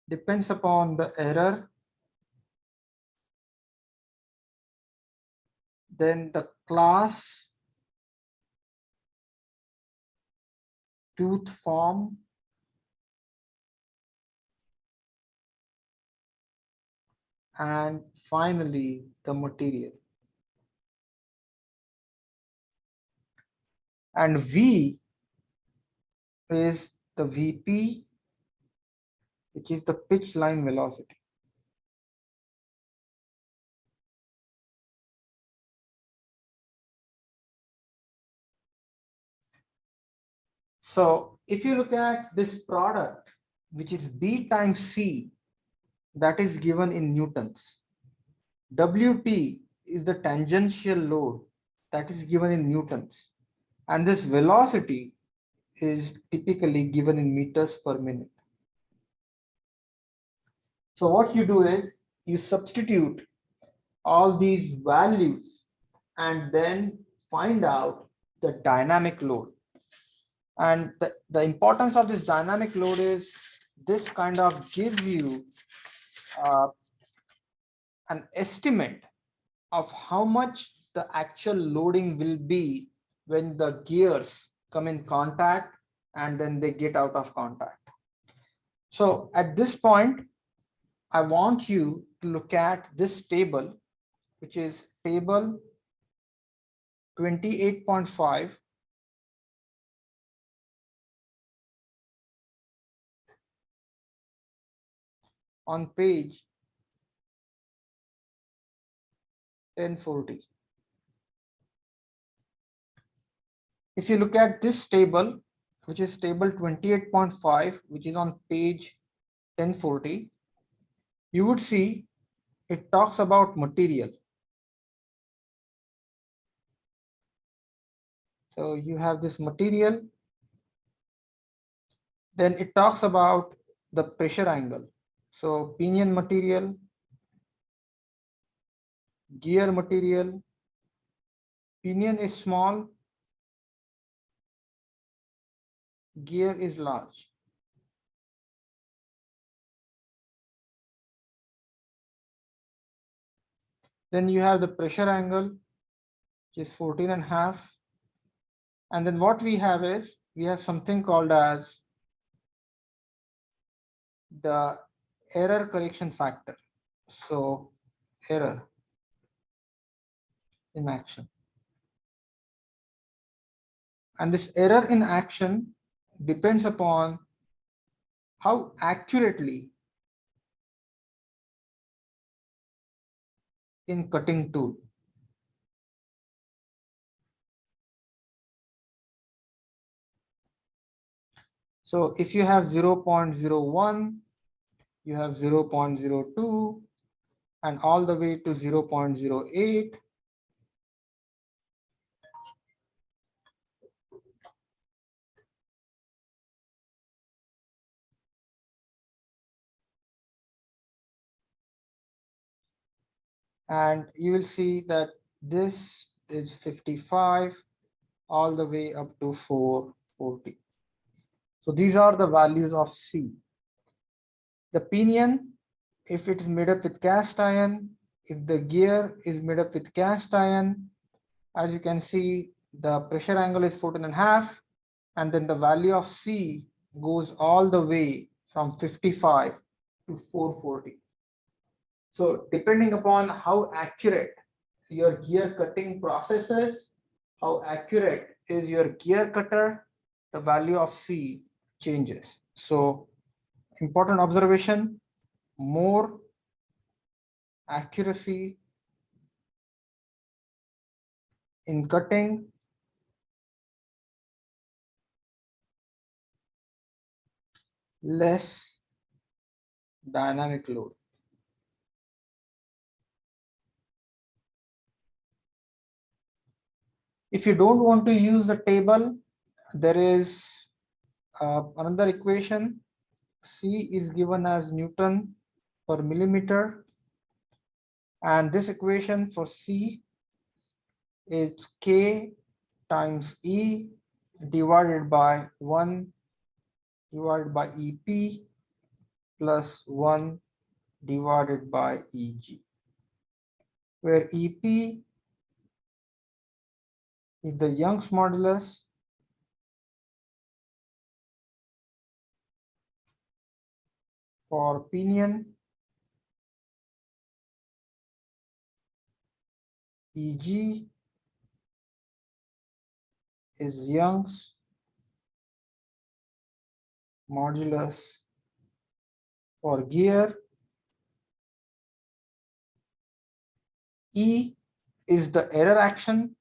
depends upon the error, then the class, tooth form, and finally the material. And V is the VP, which is the pitch line velocity. So if you look at this product, which is B times C, that is given in newtons. WT is the tangential load, that is given in newtons. And this velocity is typically given in meters per minute. So what you do is, you substitute all these values and then find out the dynamic load. And the importance of this dynamic load is, this kind of gives you an estimate of how much the actual loading will be when the gears come in contact and then they get out of contact. So at this point, I want you to look at this table, which is table 28.5. On page 1040. If you look at this table, which is table 28.5, which is on page 1040, you would see it talks about material. So you have this material, then it talks about the pressure angle. So pinion material, gear material, pinion is small, gear is large. Then you have the pressure angle, which is 14.5. And then what we have is, we have something called as the error correction factor. So error in action. And this error in action depends upon how accurately in cutting tool. So if you have 0.01, you have 0.02, and all the way to 0.08. And you will see that this is 55 all the way up to 440. So these are the values of C. The pinion, if it is made up with cast iron, if the gear is made up with cast iron, as you can see, the pressure angle is 14.5, and then the value of C goes all the way from 55 to 440. So depending upon how accurate your gear cutting process is, how accurate is your gear cutter, the value of C changes. So important observation, more accuracy in cutting, less dynamic load. If you don't want to use the table, there is another equation. C is given as Newton per millimeter, and this equation for C is K times E divided by 1 divided by EP plus 1 divided by EG, where EP is the Young's modulus for pinion, EG is Young's modulus for gear, E is the error action,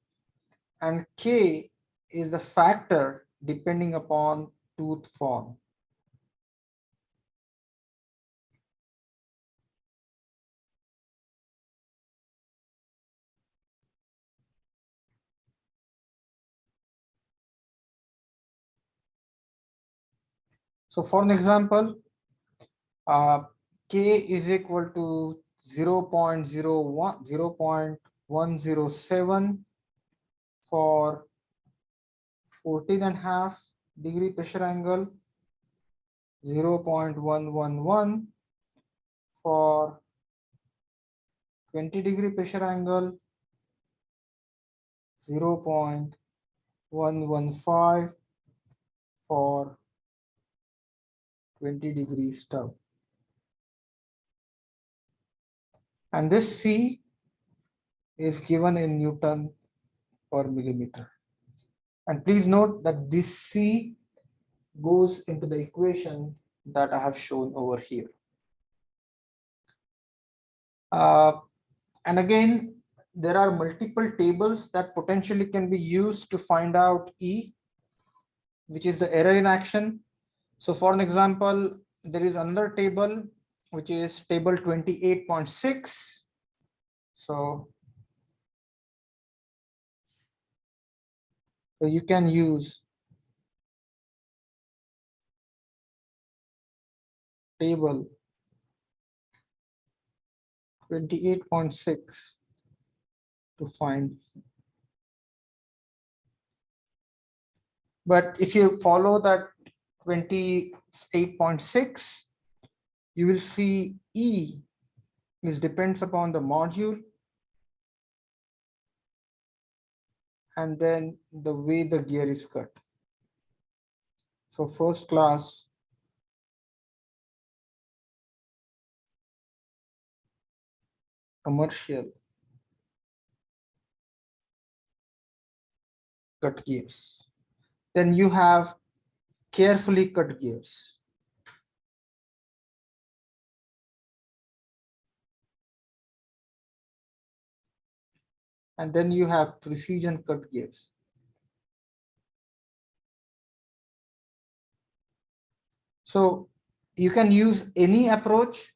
and K is the factor depending upon tooth form. So for an example, K is equal to 0.107 for 14.5 degree pressure angle, 0.111 for 20 degree pressure angle, 0.115 for 20 degree stub. And this C is given in Newton per millimeter. And please note that this C goes into the equation that I have shown over here. And again, there are multiple tables that potentially can be used to find out E, which is the error in action. So for an example, there is another table, which is table 28.6. So you can use table 28.6 to find. But if you follow that 28.6, you will see E is depends upon the module, and then the way the gear is cut. So first class commercial cut gears. Then you have carefully cut gears. And then you have precision cut gears. So you can use any approach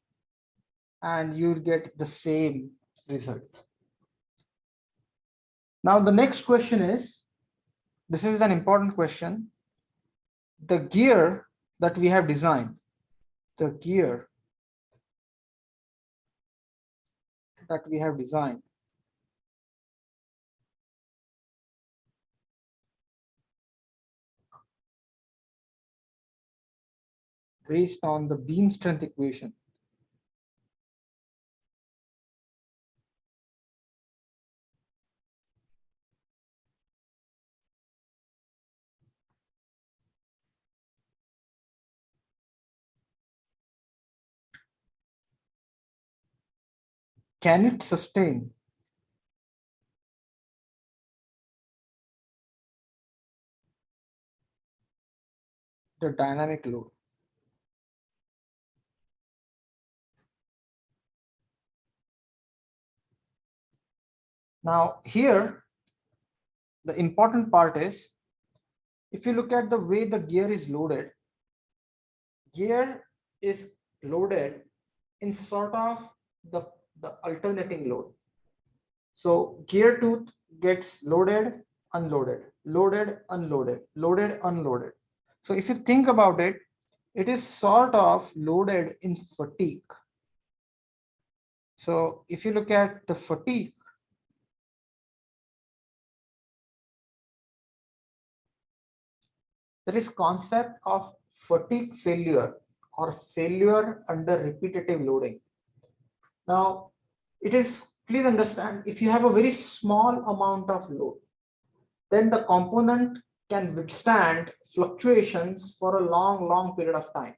and you'll get the same result. Now the next question is, this is an important question. The gear that we have designed, the gear that we have designed based on the beam strength equation. Can it sustain the dynamic load? Now here, the important part is, if you look at the way the gear is loaded in sort of the alternating load. So gear tooth gets loaded, unloaded, loaded, unloaded, loaded, unloaded. So if you think about it, it is sort of loaded in fatigue. So if you look at the fatigue, there is concept of fatigue failure or failure under repetitive loading. Now, it is, please understand, if you have a very small amount of load, then the component can withstand fluctuations for a long period of time.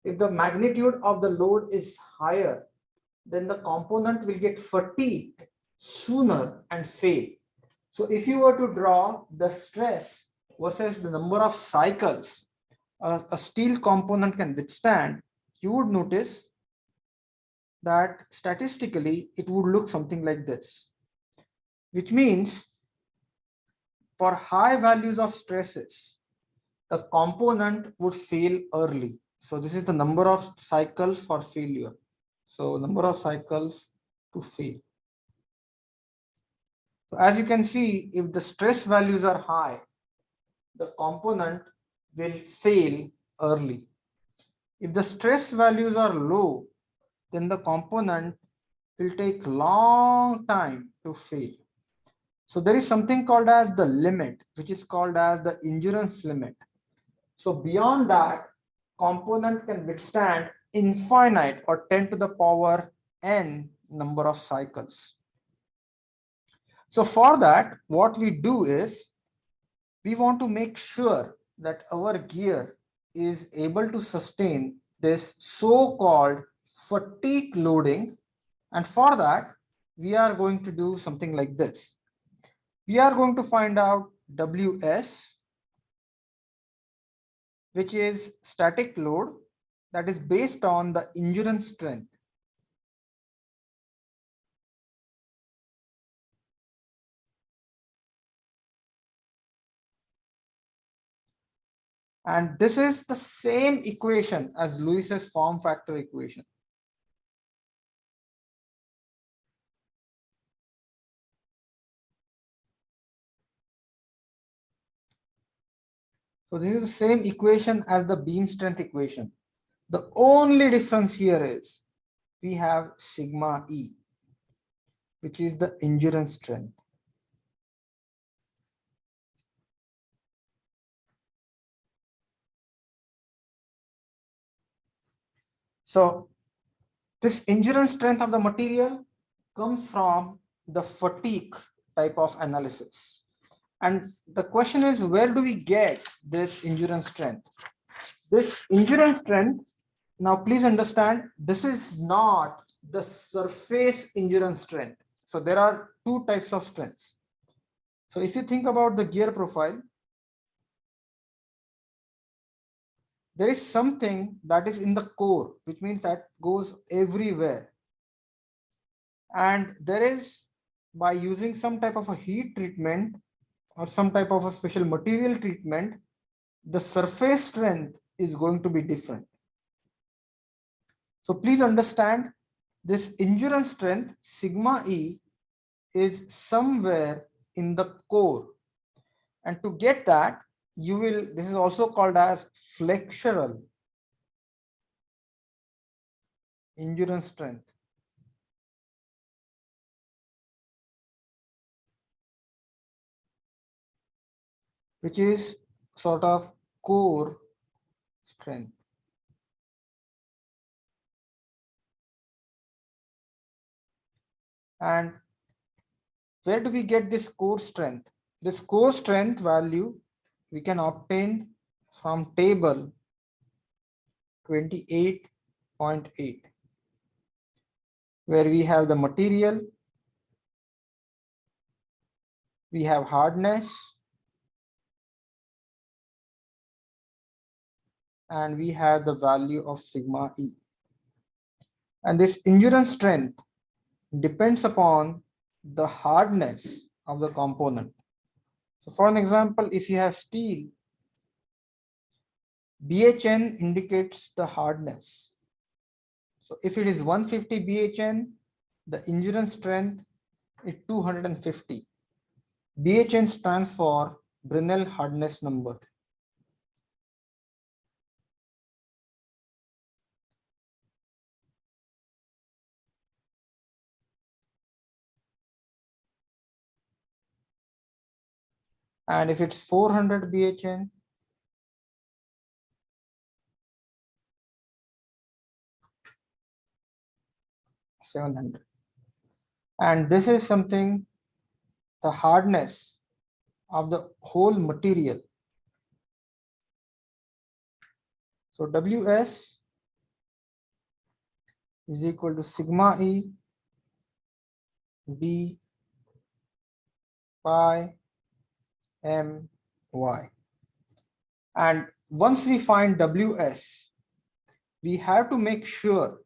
If the magnitude of the load is higher, then the component will get fatigued sooner and fail. So if you were to draw the stress versus the number of cycles a steel component can withstand, you would notice that statistically it would look something like this, which means for high values of stresses, the component would fail early. So this is the number of cycles for failure. So number of cycles to fail. So as you can see, if the stress values are high, the component will fail early. If the stress values are low, then the component will take long time to fail. So there is something called as the limit, which is called as the endurance limit. So beyond that, component can withstand infinite or 10 to the power n number of cycles. So for that, what we do is we want to make sure that our gear is able to sustain this so-called fatigue loading. And for that, we are going to do something like this. We are going to find out WS, which is static load that is based on the endurance strength. And this is the same equation as Lewis's form factor equation. So this is the same equation as the beam strength equation. The only difference here is we have sigma E, which is the endurance strength. So this endurance strength of the material comes from the fatigue type of analysis. And the question is, where do we get this endurance strength? This endurance strength, now please understand, this is not the surface endurance strength. So there are two types of strengths. So if you think about the gear profile, there is something that is in the core, which means that goes everywhere. And there is, by using some type of a heat treatment or some type of a special material treatment, the surface strength is going to be different. So please understand, this endurance strength sigma E is somewhere in the core. And to get that, you will, this is also called as flexural endurance strength. Which is sort of core strength. And where do we get this core strength? This core strength value we can obtain from table 28.8, where we have the material, we have hardness, and we have the value of sigma E. And this endurance strength depends upon the hardness of the component. So for an example, if you have steel, BHN indicates the hardness. So if it is 150 BHN, the endurance strength is 250. BHN stands for Brinell hardness number. And if it's 400 BHN, $700. And this is something, the hardness of the whole material. So WS is equal to sigma E B pi My. And once we find WS, we have to make sure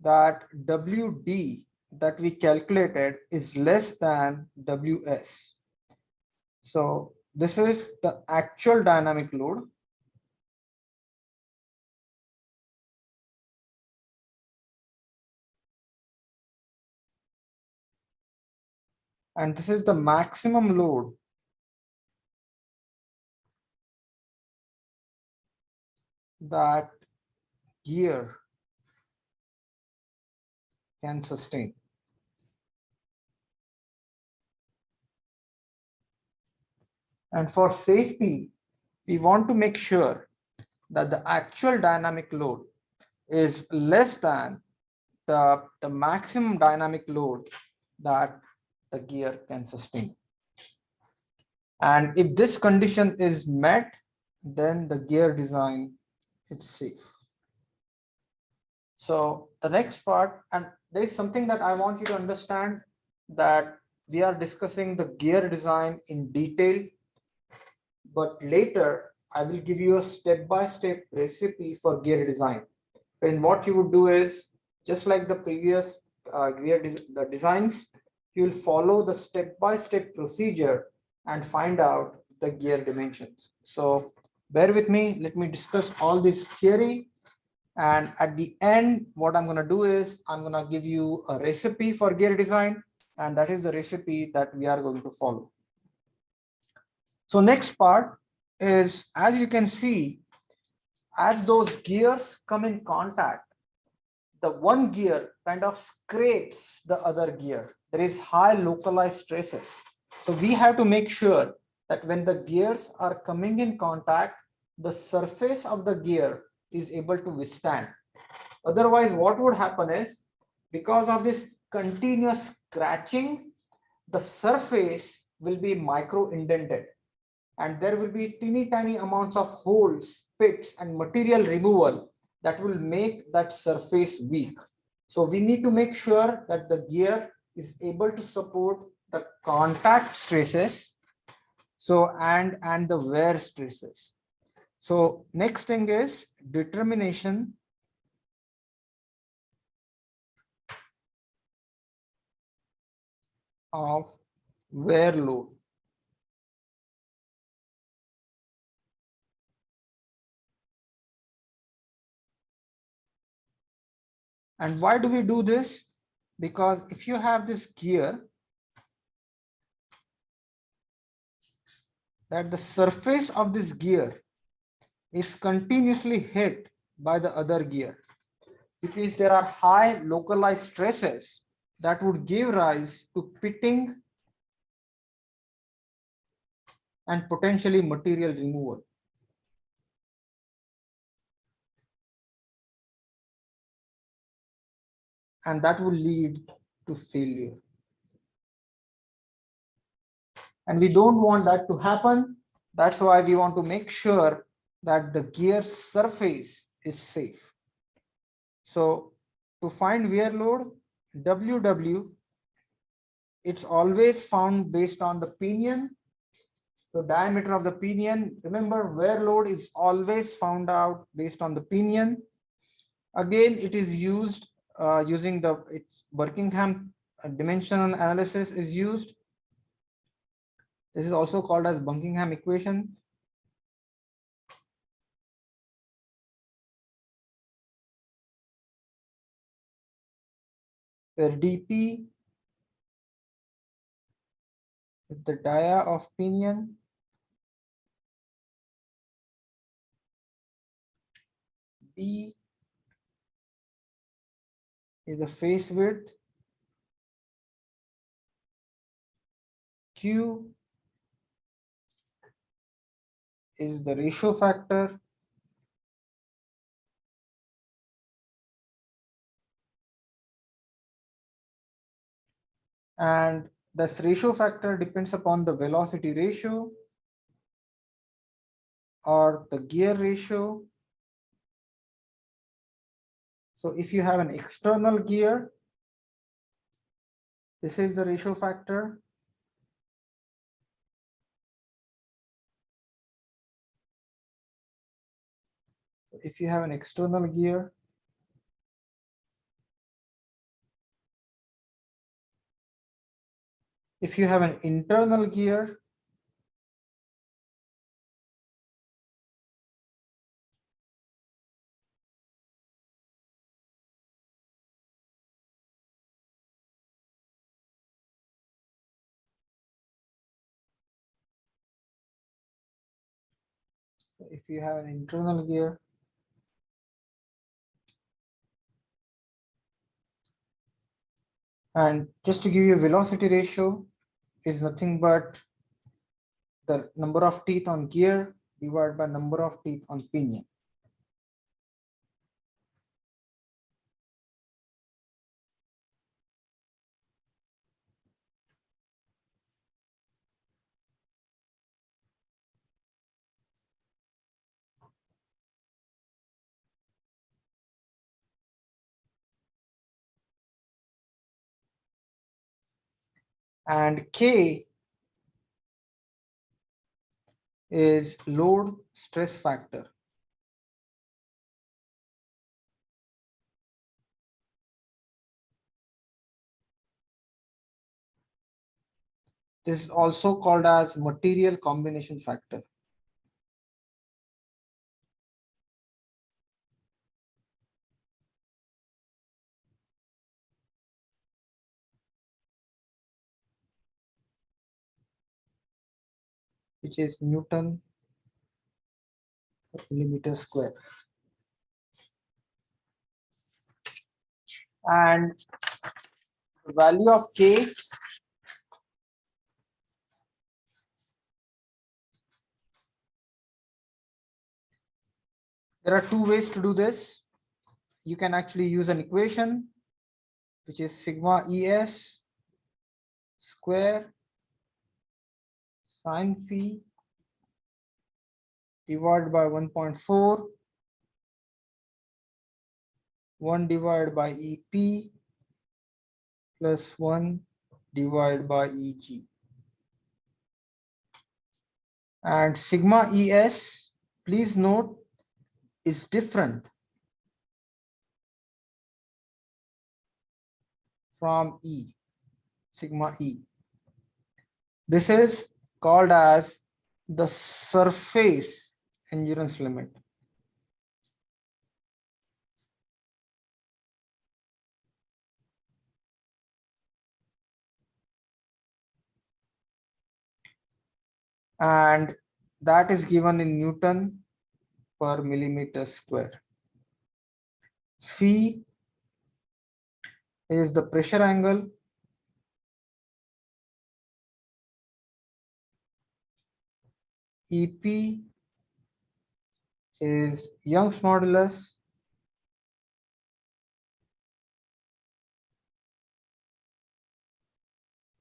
that WD that we calculated is less than WS. So this is the actual dynamic load. And this is the maximum load that gear can sustain. And for safety, we want to make sure that the actual dynamic load is less than the maximum dynamic load that the gear can sustain. And if this condition is met, then the gear design is safe. So the next part, and there is something that I want you to understand, that we are discussing the gear design in detail, but later I will give you a step-by-step recipe for gear design. And what you would do is, just like the previous the designs, you will follow the step-by-step procedure and find out the gear dimensions. So bear with me, let me discuss all this theory. And at the end, what I'm going to do is I'm going to give you a recipe for gear design, and that is the recipe that we are going to follow. So next part is, as you can see, as those gears come in contact, the one gear kind of scrapes the other gear. There is high localized stresses. So we have to make sure that when the gears are coming in contact, the surface of the gear is able to withstand. Otherwise, what would happen is, because of this continuous scratching, the surface will be micro indented, and there will be teeny tiny amounts of holes, pits, and material removal that will make that surface weak. So we need to make sure that the gear is able to support the contact stresses, so and the wear stresses. So next thing is determination of wear load. And why do we do this? Because if you have this gear, that the surface of this gear is continuously hit by the other gear, which means there are high localized stresses that would give rise to pitting and potentially material removal. And that will lead to failure. And we don't want that to happen. That's why we want to make sure that the gear surface is safe. So to find wear load, WW, it's always found based on the pinion. So diameter of the pinion, remember wear load is always found out based on the pinion. Again, it is used using the Buckingham dimensional analysis is used. This is also called as Buckingham equation. Where dP is the dia of pinion, B is the face width, Q is the ratio factor, and this ratio factor depends upon the velocity ratio or the gear ratio. So if you have an external gear, this is the ratio factor. If you have an external gear, if you have an internal gear, so if you have an internal gear, and just to give you a velocity ratio is nothing but the number of teeth on gear divided by number of teeth on pinion. And K is load stress factor. This is also called as material combination factor. Which is Newton per millimeter square. And the value of K there are two ways to do this. You can actually use an equation which is sigma ES square Sine phi divided by 1.4, 1 divided by EP plus 1 divided by EG. And sigma ES, please note, is different from E, sigma E. This is called as the surface endurance limit. And that is given in Newton per millimeter square. Phi is the pressure angle. EP is Young's modulus.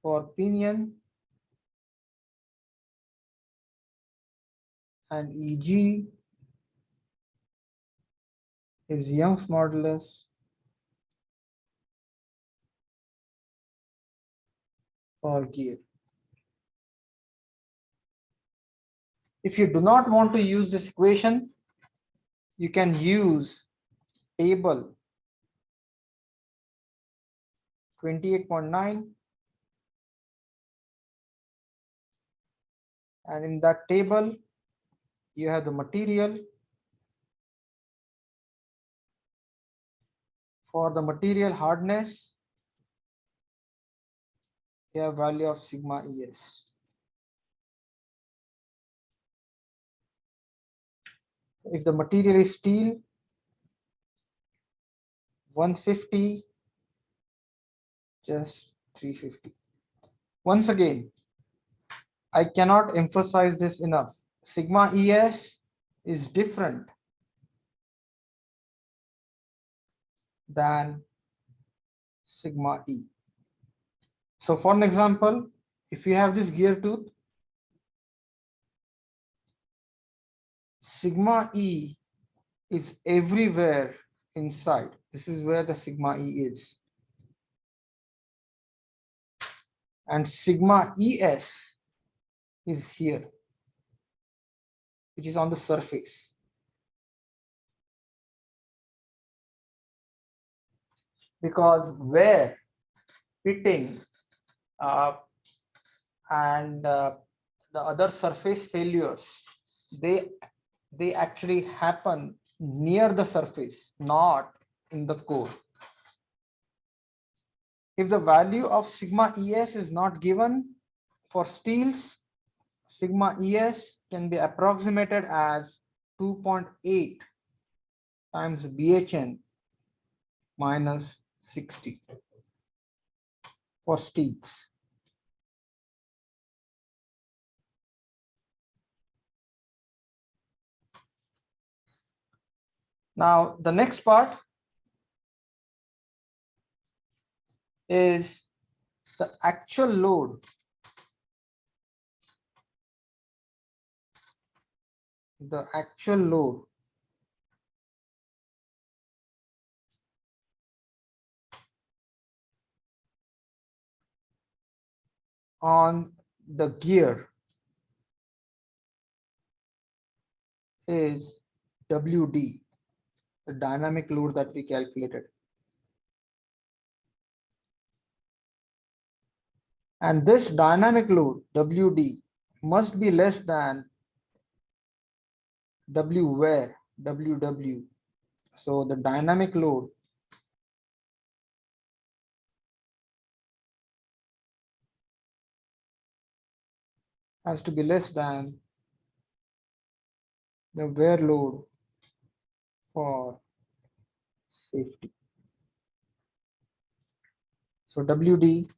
For pinion, and EG is Young's modulus for gear. If you do not want to use this equation, you can use table 28.9, and in that table you have the material. For the material hardness, you have value of sigma ES. If the material is steel, 150, just 350. Once again, I cannot emphasize this enough. Sigma ES is different than sigma E. So for an example, if you have this gear tooth, sigma E is everywhere inside. This is where the sigma E is. And sigma ES is here, which is on the surface. Because wear, pitting, and the other surface failures, they actually happen near the surface, not in the core. If the value of sigma ES is not given for steels, sigma ES can be approximated as 2.8 times BHN minus 60 for steels. Now, the next part is the actual load. The actual load on the gear is WD, the dynamic load that we calculated. And this dynamic load, WD, must be less than W wear, WW. So the dynamic load has to be less than the wear load for safety. So WD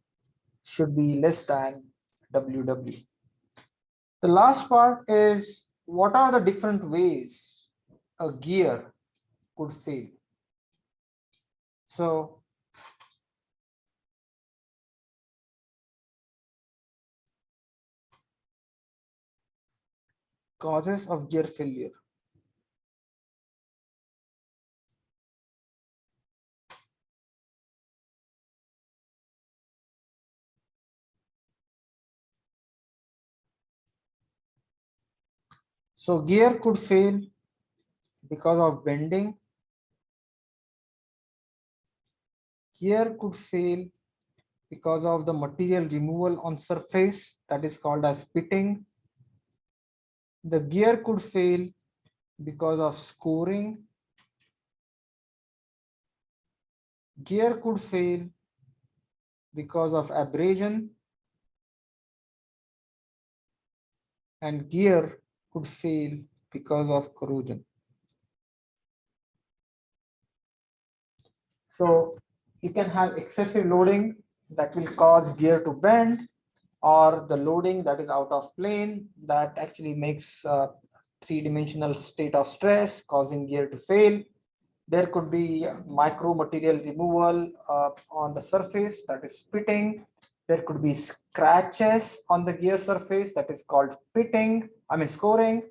should be less than WW. The last part is, what are the different ways a gear could fail? So causes of gear failure. So gear could fail because of bending. Gear could fail because of the material removal on surface, that is called as pitting. The gear could fail because of scoring. Gear could fail because of abrasion, and gear could fail because of corrosion. So you can have excessive loading that will cause gear to bend, or the loading that is out of plane that actually makes three-dimensional state of stress causing gear to fail. There could be micro material removal on the surface, that is pitting. There could be scratches on the gear surface, that is called scoring.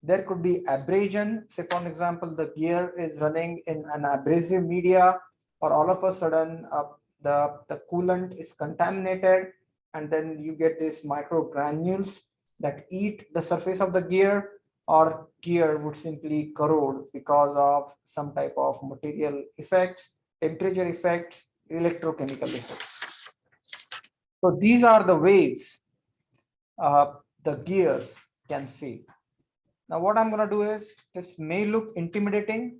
There could be abrasion. Say for example, the gear is running in an abrasive media, or all of a sudden the coolant is contaminated, and then you get these micro granules that eat the surface of the gear, or gear would simply corrode because of some type of material effects, temperature effects, electrochemical effects. So these are the ways the gears can fail. Now what I'm going to do is, this may look intimidating,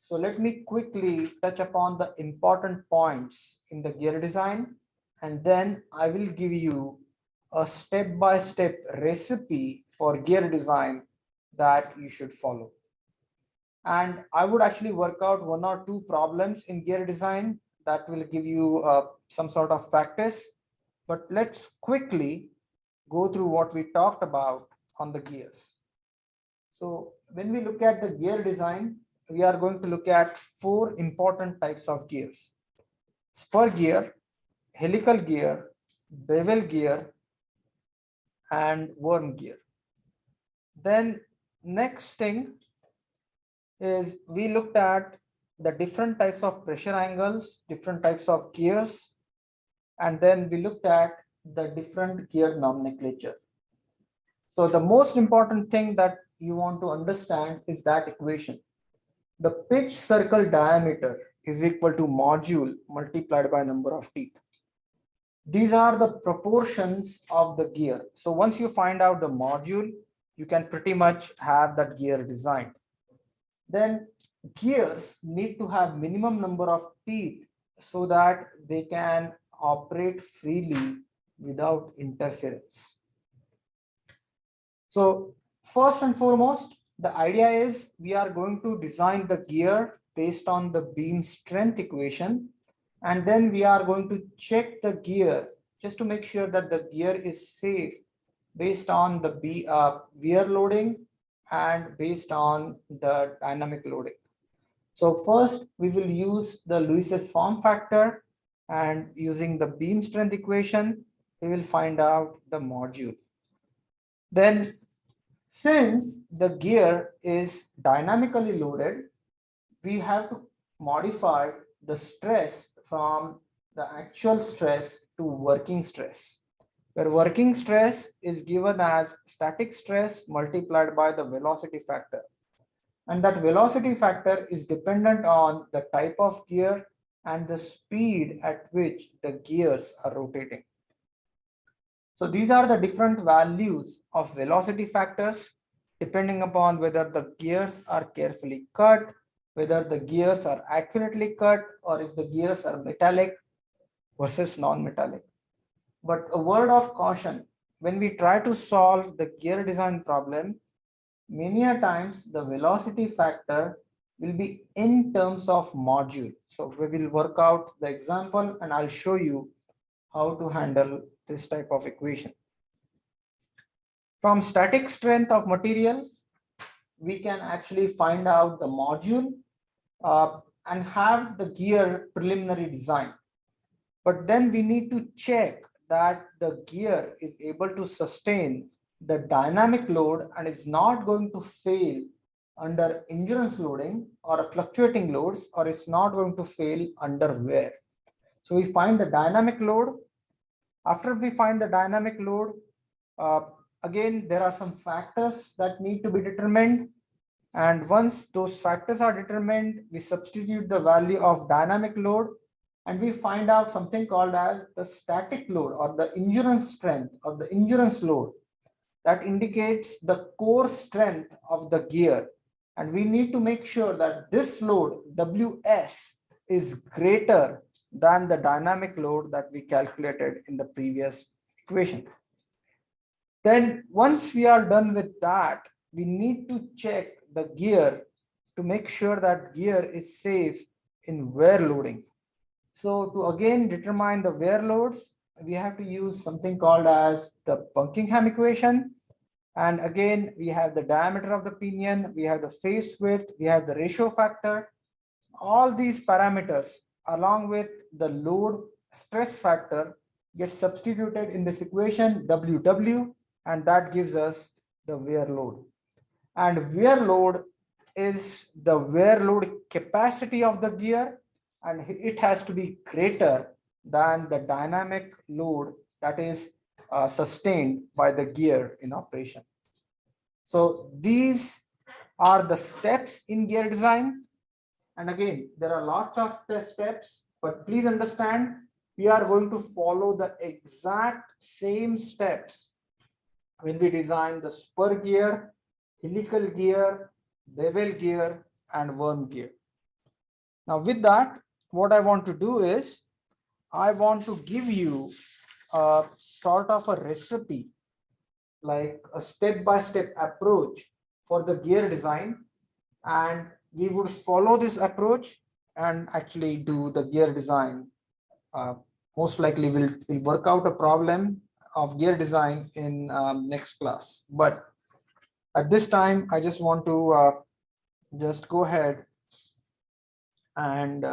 so let me quickly touch upon the important points in the gear design, and then I will give you a step-by-step recipe for gear design that you should follow. And I would actually work out one or two problems in gear design that will give you some sort of practice. But let's quickly go through what we talked about on the gears. So when we look at the gear design, we are going to look at four important types of gears: spur gear, helical gear, bevel gear, and worm gear. Then next thing is, we looked at the different types of pressure angles, different types of gears, and then we looked at the different gear nomenclature. So the most important thing that you want to understand is that equation. The pitch circle diameter is equal to module multiplied by number of teeth. These are the proportions of the gear. So once you find out the module, you can pretty much have that gear designed. Then gears need to have minimum number of teeth so that they can operate freely without interference. So first and foremost, the idea is we are going to design the gear based on the beam strength equation, and then we are going to check the gear just to make sure that the gear is safe based on the wear loading and based on the dynamic loading. So first we will use the Lewis's form factor, and using the beam strength equation, we will find out the module. Then since the gear is dynamically loaded, we have to modify the stress from the actual stress to working stress, where working stress is given as static stress multiplied by the velocity factor. And that velocity factor is dependent on the type of gear and the speed at which the gears are rotating. So these are the different values of velocity factors depending upon whether the gears are carefully cut, whether the gears are accurately cut, or if the gears are metallic versus non-metallic. But a word of caution, when we try to solve the gear design problem, many a times the velocity factor will be in terms of module. So we will work out the example and I'll show you how to handle this type of equation. From static strength of material, we can actually find out the module and have the gear preliminary design. But then we need to check that the gear is able to sustain the dynamic load and is not going to fail under endurance loading or fluctuating loads, or it's not going to fail under wear. So we find the dynamic load. After we find the dynamic load, uh, again, there are some factors that need to be determined. And once those factors are determined, we substitute the value of dynamic load and we find out something called as the static load or the endurance strength or the endurance load that indicates the core strength of the gear. And we need to make sure that this load WS is greater than the dynamic load that we calculated in the previous equation. Then once we are done with that, we need to check the gear to make sure that gear is safe in wear loading. So to again determine the wear loads, we have to use something called as the Buckingham equation. And again, we have the diameter of the pinion, we have the face width, we have the ratio factor. All these parameters along with the load stress factor get substituted in this equation WW, and that gives us the wear load. And wear load is the wear load capacity of the gear, and it has to be greater than the dynamic load that is sustained by the gear in operation. So these are the steps in gear design. And again, there are lots of steps, but please understand, we are going to follow the exact same steps when we design the spur gear, helical gear, bevel gear, and worm gear. Now with that, what I want to do is, I want to give you a sort of a recipe, like a step-by-step approach for the gear design, and we would follow this approach and actually do the gear design. Most likely we'll work out a problem of gear design in next class, but at this time I just want to just go ahead and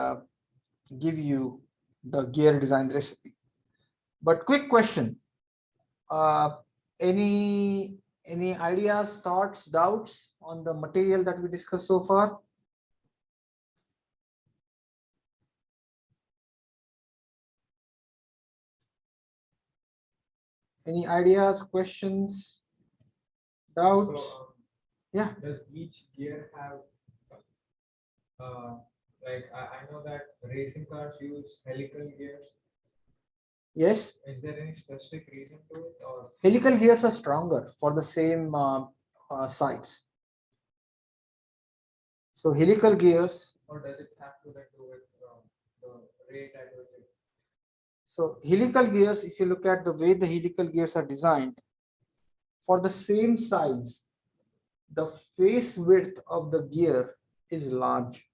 give you the gear design recipe. But quick question, uh, any ideas, thoughts, doubts on the material that we discussed so far? Any ideas, questions, doubts? So, Yeah. does each gear have, like, I know that racing cars use helical gears. Yes. Is there any specific reason to it, or Helical gears are stronger for the same size. So helical gears. or does it have to like do with the rate at which it? So helical gears, if you look at the way the helical gears are designed, for the same size, the face width of the gear is large.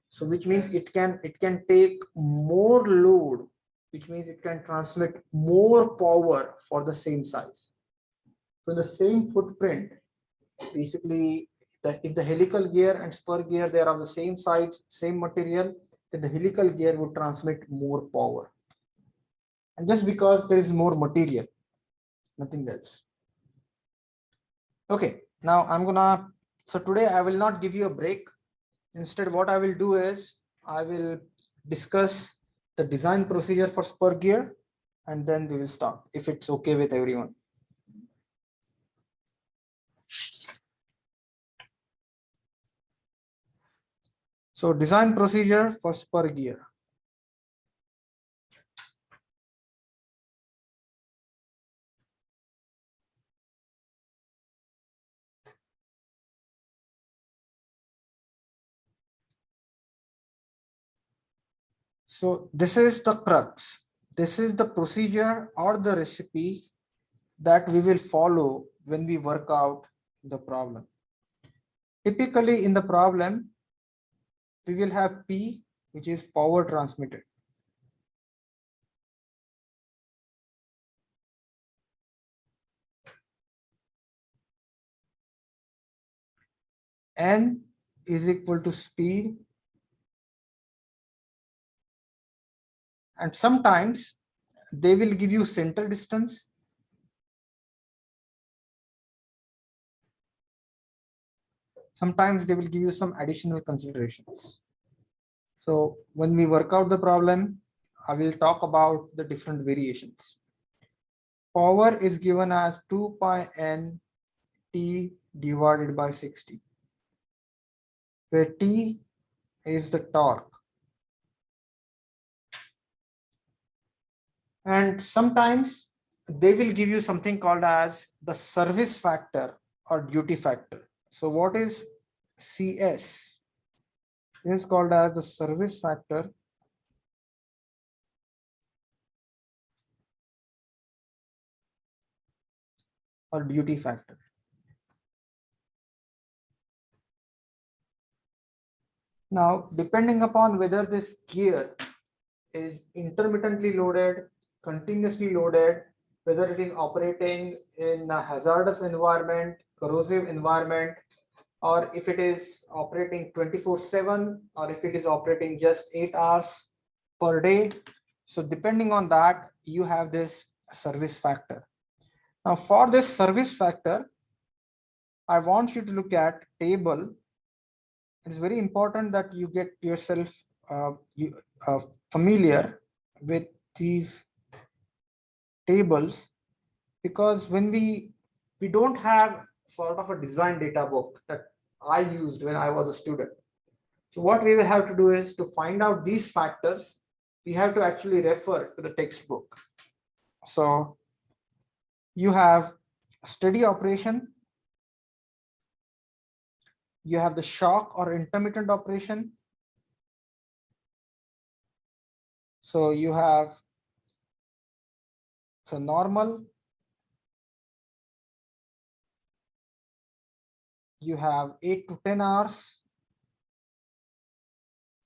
So which means it can take more load, which means it can transmit more power for the same size. So the same footprint, basically, if the helical gear and spur gear, they are of the same size, same material, then the helical gear would transmit more power. And just because there is more material, nothing else. Okay, now so today I will not give you a break. Instead, what I will do is I will discuss the design procedure for spur gear, and then we will start, if it's okay with everyone. So design procedure for spur gear. So this is the crux. This is the procedure or the recipe that we will follow when we work out the problem. Typically in the problem, we will have P, which is power transmitted. N is equal to speed. And sometimes they will give you center distance. Sometimes they will give you some additional considerations. So when we work out the problem, I will talk about the different variations. Power is given as 2 pi n t divided by 60, where t is the torque. And sometimes they will give you something called as the service factor or duty factor. So what is CS? It is called as the service factor or duty factor. Now, depending upon whether this gear is intermittently loaded, continuously loaded, whether it is operating in a hazardous environment, corrosive environment, or if it is operating 24/7, or if it is operating just 8 hours per day. So depending on that, you have this service factor. Now for this service factor, I want you to look at table. It is very important that you get yourself familiar with these tables, because when we don't have sort of a design data book that I used when I was a student. So what we will have to do is to find out these factors, we have to actually refer to the textbook. So you have steady operation, you have the shock or intermittent operation. So you have normal, you have 8 to 10 hours,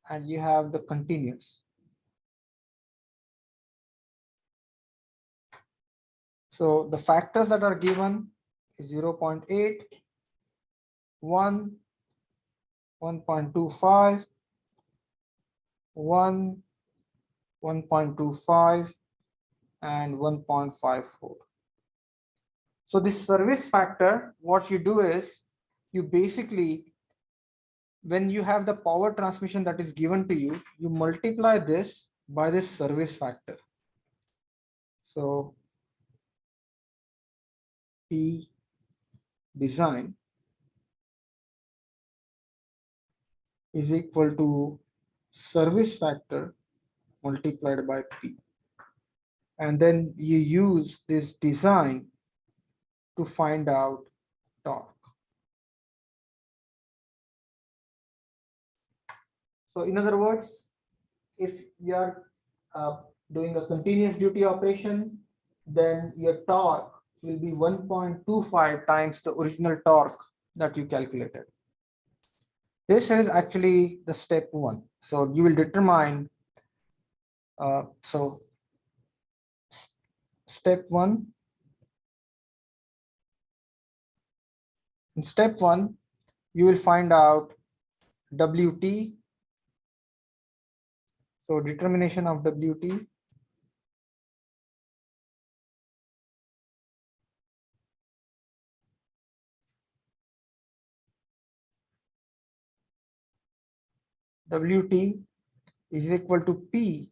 and you have the continuous. So the factors that are given is 0.8, 1, 1.25, 1, 1.25, and 1.54. So this service factor, what you do is you basically, when you have the power transmission that is given to you, you multiply this by this service factor. So P design is equal to service factor multiplied by P. And then you use this design to find out torque. So in other words, if you are doing a continuous duty operation, then your torque will be 1.25 times the original torque that you calculated. This is actually the step 1. So you will determine, so step 1, in step 1, you will find out WT. So determination of WT. WT is equal to P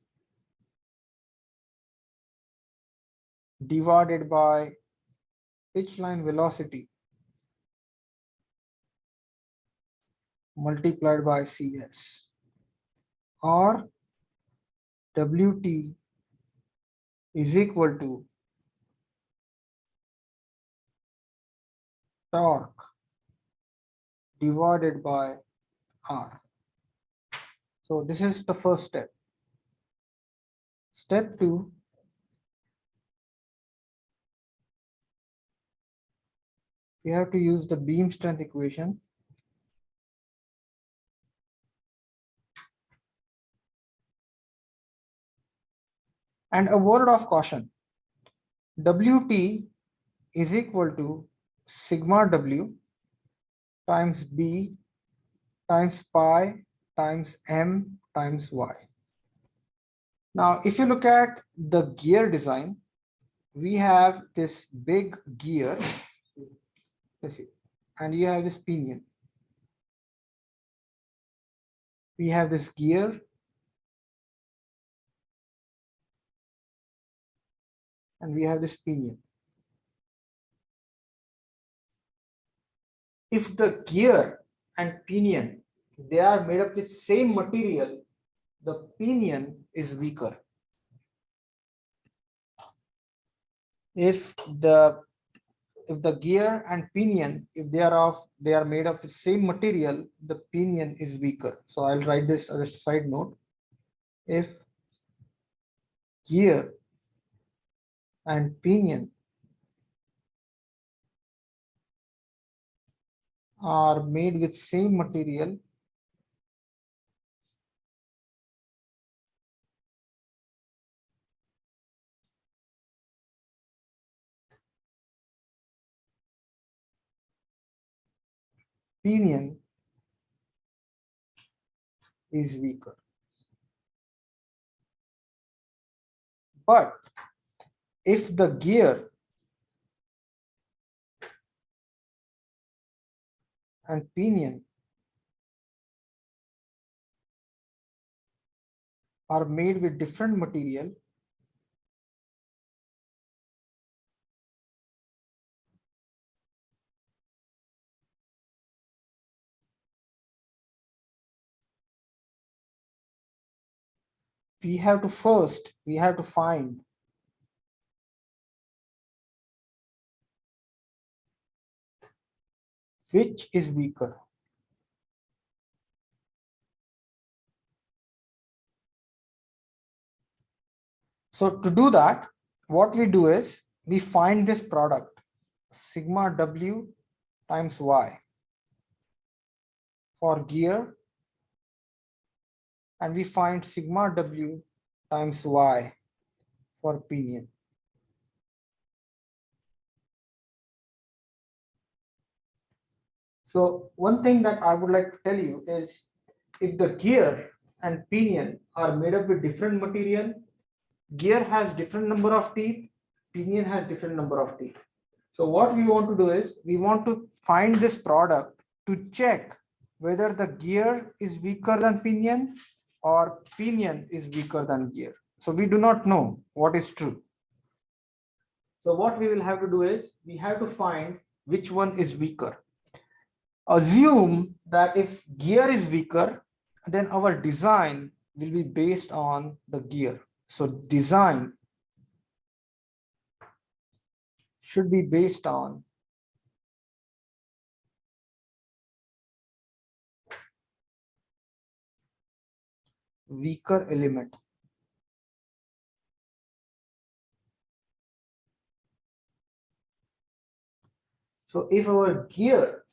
divided by pitch line velocity multiplied by CS, or WT is equal to torque divided by R. So this is the first step. Step 2, we have to use the beam strength equation. And a word of caution, WT is equal to sigma W times B times pi times M times Y. Now, if you look at the gear design, we have this big gear, and you have this pinion. we have this gear, and we have this pinion. If the gear and pinion, they are made up with same material, the pinion is weaker. If the gear and pinion, if they are made of the same material, the pinion is weaker. So I'll write this as a side note. If gear and pinion are made with same material, pinion is weaker. But if the gear and pinion are made with different material, we have to find which is weaker. So to do that, what we do is we find this product sigma W times Y for gear, and we find sigma W times Y for pinion. So one thing that I would like to tell you is, if the gear and pinion are made up with different material, gear has different number of teeth, pinion has different number of teeth. So what we want to do is we want to find this product to check whether the gear is weaker than pinion or pinion is weaker than gear. So we do not know what is true. So what we will have to do is we have to find which one is weaker. Assume that if gear is weaker, then our design will be based on the gear. So design should be based on weaker element. So if our gear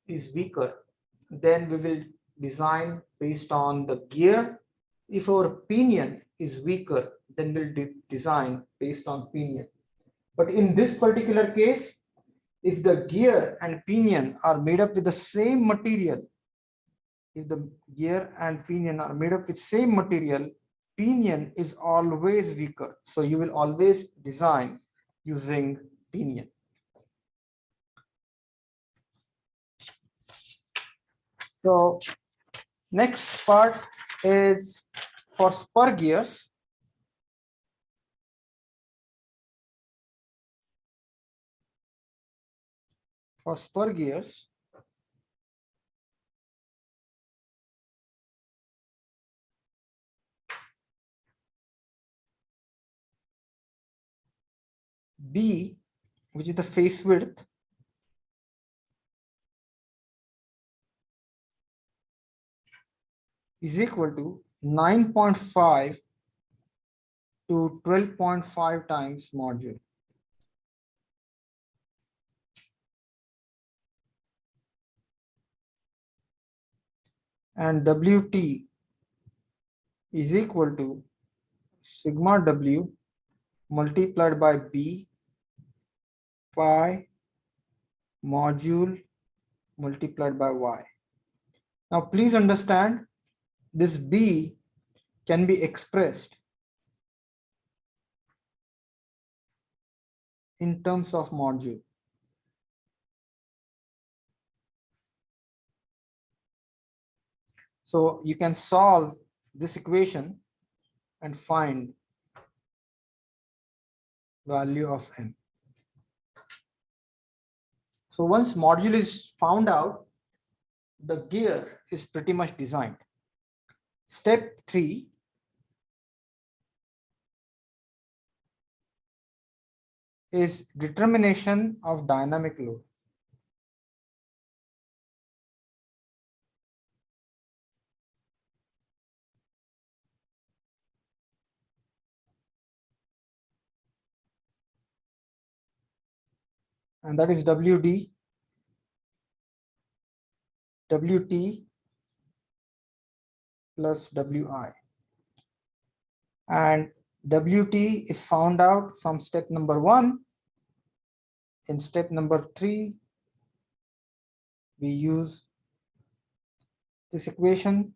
is weaker, then we will design based on the gear. If our pinion is weaker, then we'll design based on pinion. But in this particular case, if the gear and pinion are made up with the same material, if the gear and pinion are made up with same material, pinion is always weaker. So you will always design using pinion. So next part is for spur gears. For spur gears, B, which is the face width, is equal to 9.5 to 12.5 times module. And WT is equal to sigma W multiplied by B pi module multiplied by Y. Now please understand, this B can be expressed in terms of module. So you can solve this equation and find value of m. So once module is found out, the gear is pretty much designed. Step 3 is determination of dynamic load. And that is WD, WT plus WI. And WT is found out from step number 1. In step number 3, we use this equation.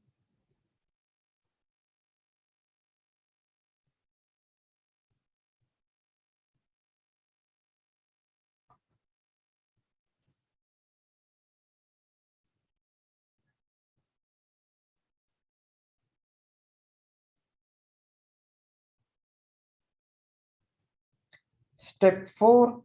Step 4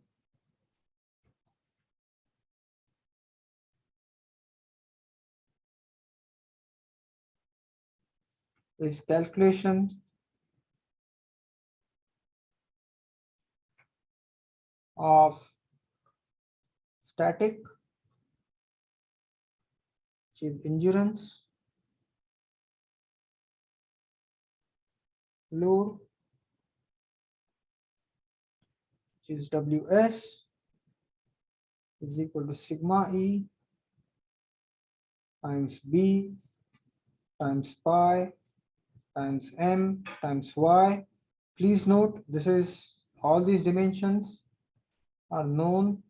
is calculation of static, which is endurance, load, which is Ws, is equal to sigma E times B times pi times M times Y. Please note, this is all these dimensions are known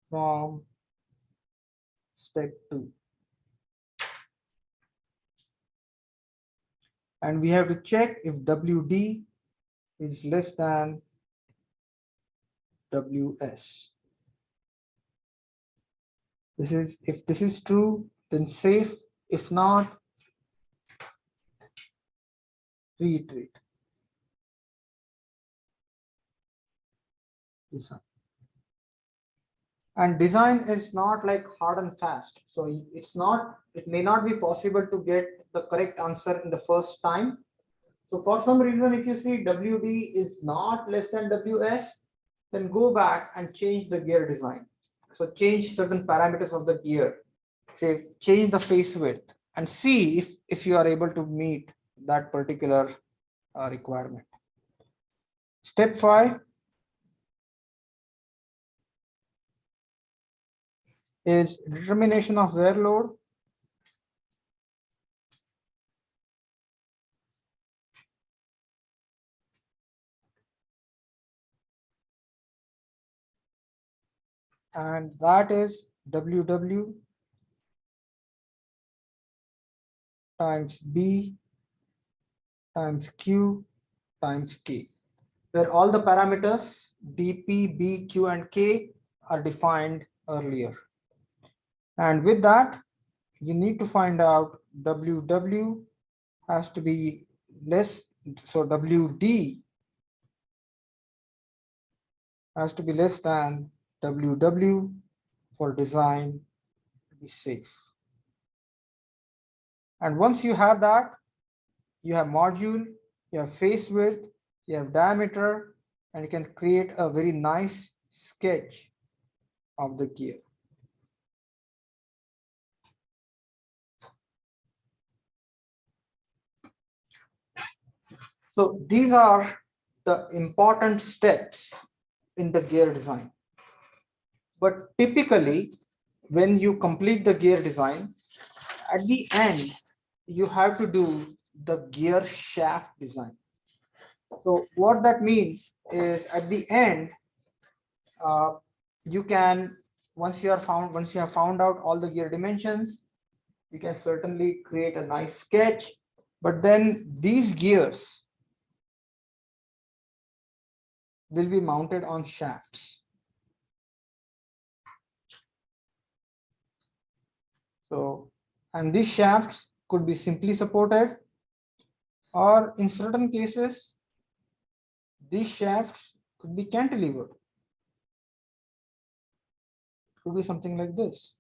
from step 2. And we have to check if WD is less than Ws. If this is true, then safe. If not, reiterate. Design. And design is not like hard and fast. So it may not be possible to get the correct answer in the first time. So for some reason, if you see WD is not less than Ws, then go back and change the gear design. So change certain parameters of the gear, say change the face width, and see if you are able to meet that particular requirement. Step 5 is determination of wear load. And that is WW times B times Q times K, where all the parameters dP, B, Q, and K are defined earlier. And with that, you need to find out WW has to be less, so WD has to be less than WW for design to be safe. And once you have that, you have module, you have face width, you have diameter, and you can create a very nice sketch of the gear. So these are the important steps in the gear design. But typically, when you complete the gear design, at the end, you have to do the gear shaft design. So what that means is at the end, you can, once you have found out all the gear dimensions, you can certainly create a nice sketch. But then these gears will be mounted on shafts. So, and these shafts could be simply supported, or in certain cases, these shafts could be cantilevered. Could be something like this.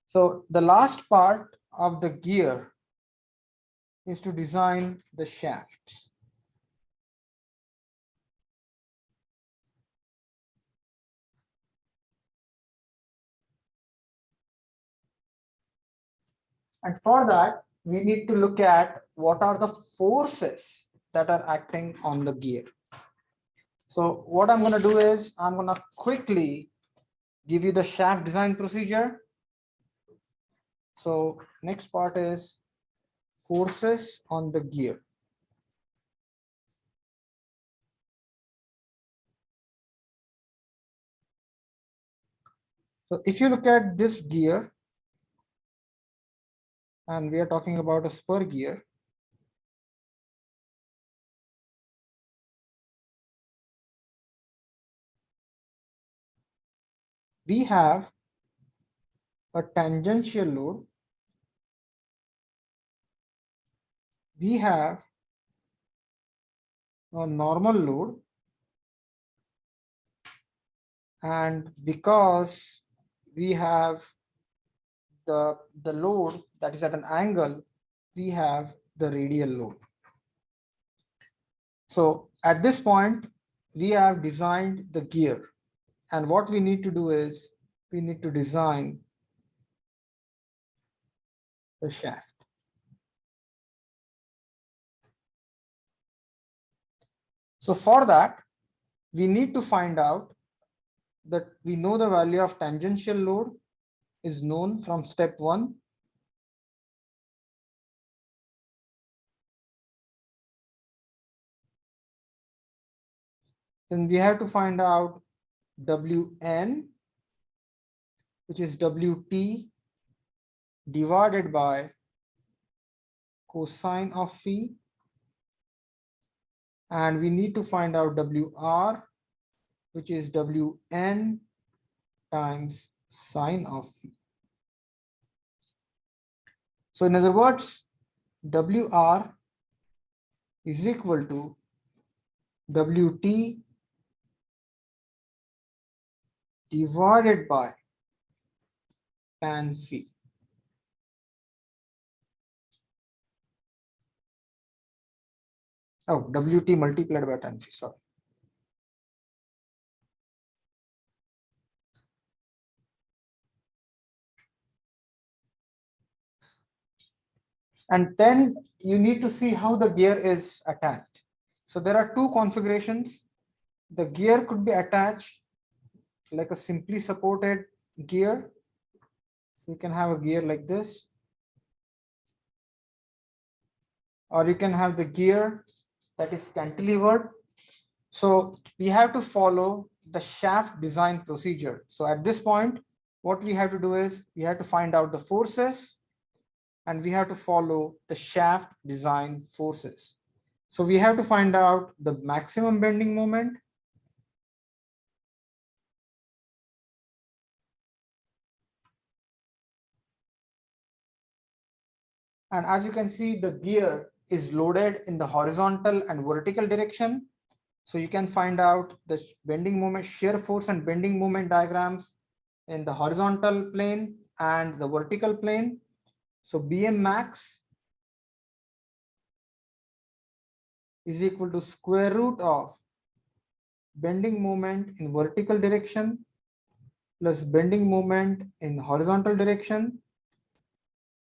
So the last part of the gear is to design the shafts. And for that, we need to look at what are the forces that are acting on the gear. So what I'm going to do is I'm going to quickly give you the shaft design procedure. So next part is forces on the gear. So if you look at this gear, and we are talking about a spur gear, we have a tangential load, we have a normal load, and because we have the load that is at an angle, we have the radial load. So at this point, we have designed the gear, and what we need to do is we need to design the shaft. So for that, we need to find out that we know the value of tangential load is known from step 1. Then we have to find out Wn, which is Wt divided by cosine of phi, and we need to find out Wr, which is Wn times sine of phi. So in other words, Wr is equal to Wt divided by tan phi. Oh, Wt multiplied by tan phi, sorry. And then you need to see how the gear is attached. So there are two configurations. The gear could be attached like a simply supported gear. So you can have a gear like this, or you can have the gear that is cantilevered. So we have to follow the shaft design procedure. So at this point, what we have to do is we have to find out the forces, and we have to follow the shaft design forces. So we have to find out the maximum bending moment, and as you can see, the gear is loaded in the horizontal and vertical direction. So you can find out the bending moment, shear force and bending moment diagrams in the horizontal plane and the vertical plane. So Bm max is equal to square root of bending moment in vertical direction plus bending moment in horizontal direction.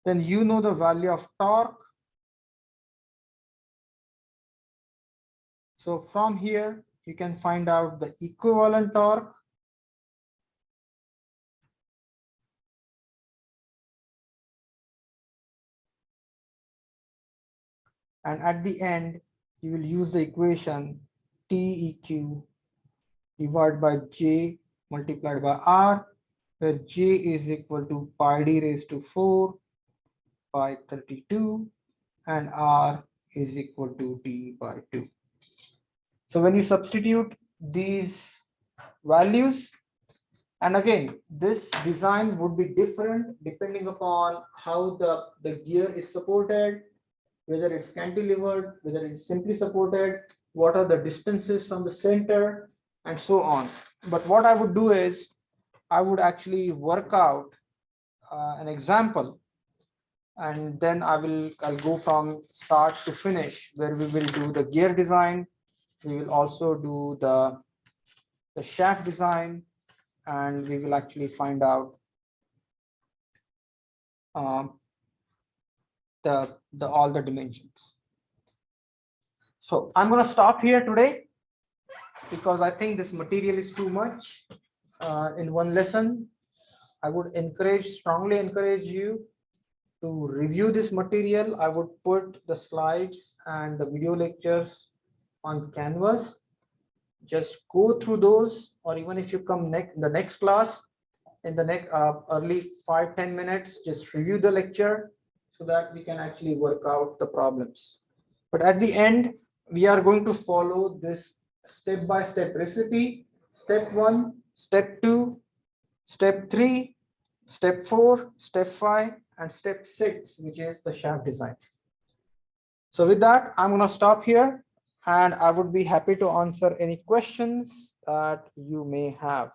Then you know the value of torque. So from here, you can find out the equivalent torque. And at the end, you will use the equation TEQ divided by J multiplied by R, where J is equal to pi d raised to 4 by 32 and R is equal to T by 2. So when you substitute these values And again, this design would be different depending upon how the gear is supported, whether it's cantilevered, whether it's simply supported, what are the distances from the center, and so on. But what I would do is I would actually work out an example, and then I'll go from start to finish, where we will do the gear design. We will also do the shaft design, and we will actually find out the all the dimensions. So I'm going to stop here today because I think this material is too much in one lesson. I would strongly encourage you to review this material. I would put the slides and the video lectures on Canvas. Just go through those, or even if you come the next class, in the next early 5-10 minutes, just review the lecture so that we can actually work out the problems. But at the end, we are going to follow this step-by-step recipe. Step 1, step 2, step 3, step 4, step 5, and step 6, which is the shaft design. So with that, I'm going to stop here, and I would be happy to answer any questions that you may have.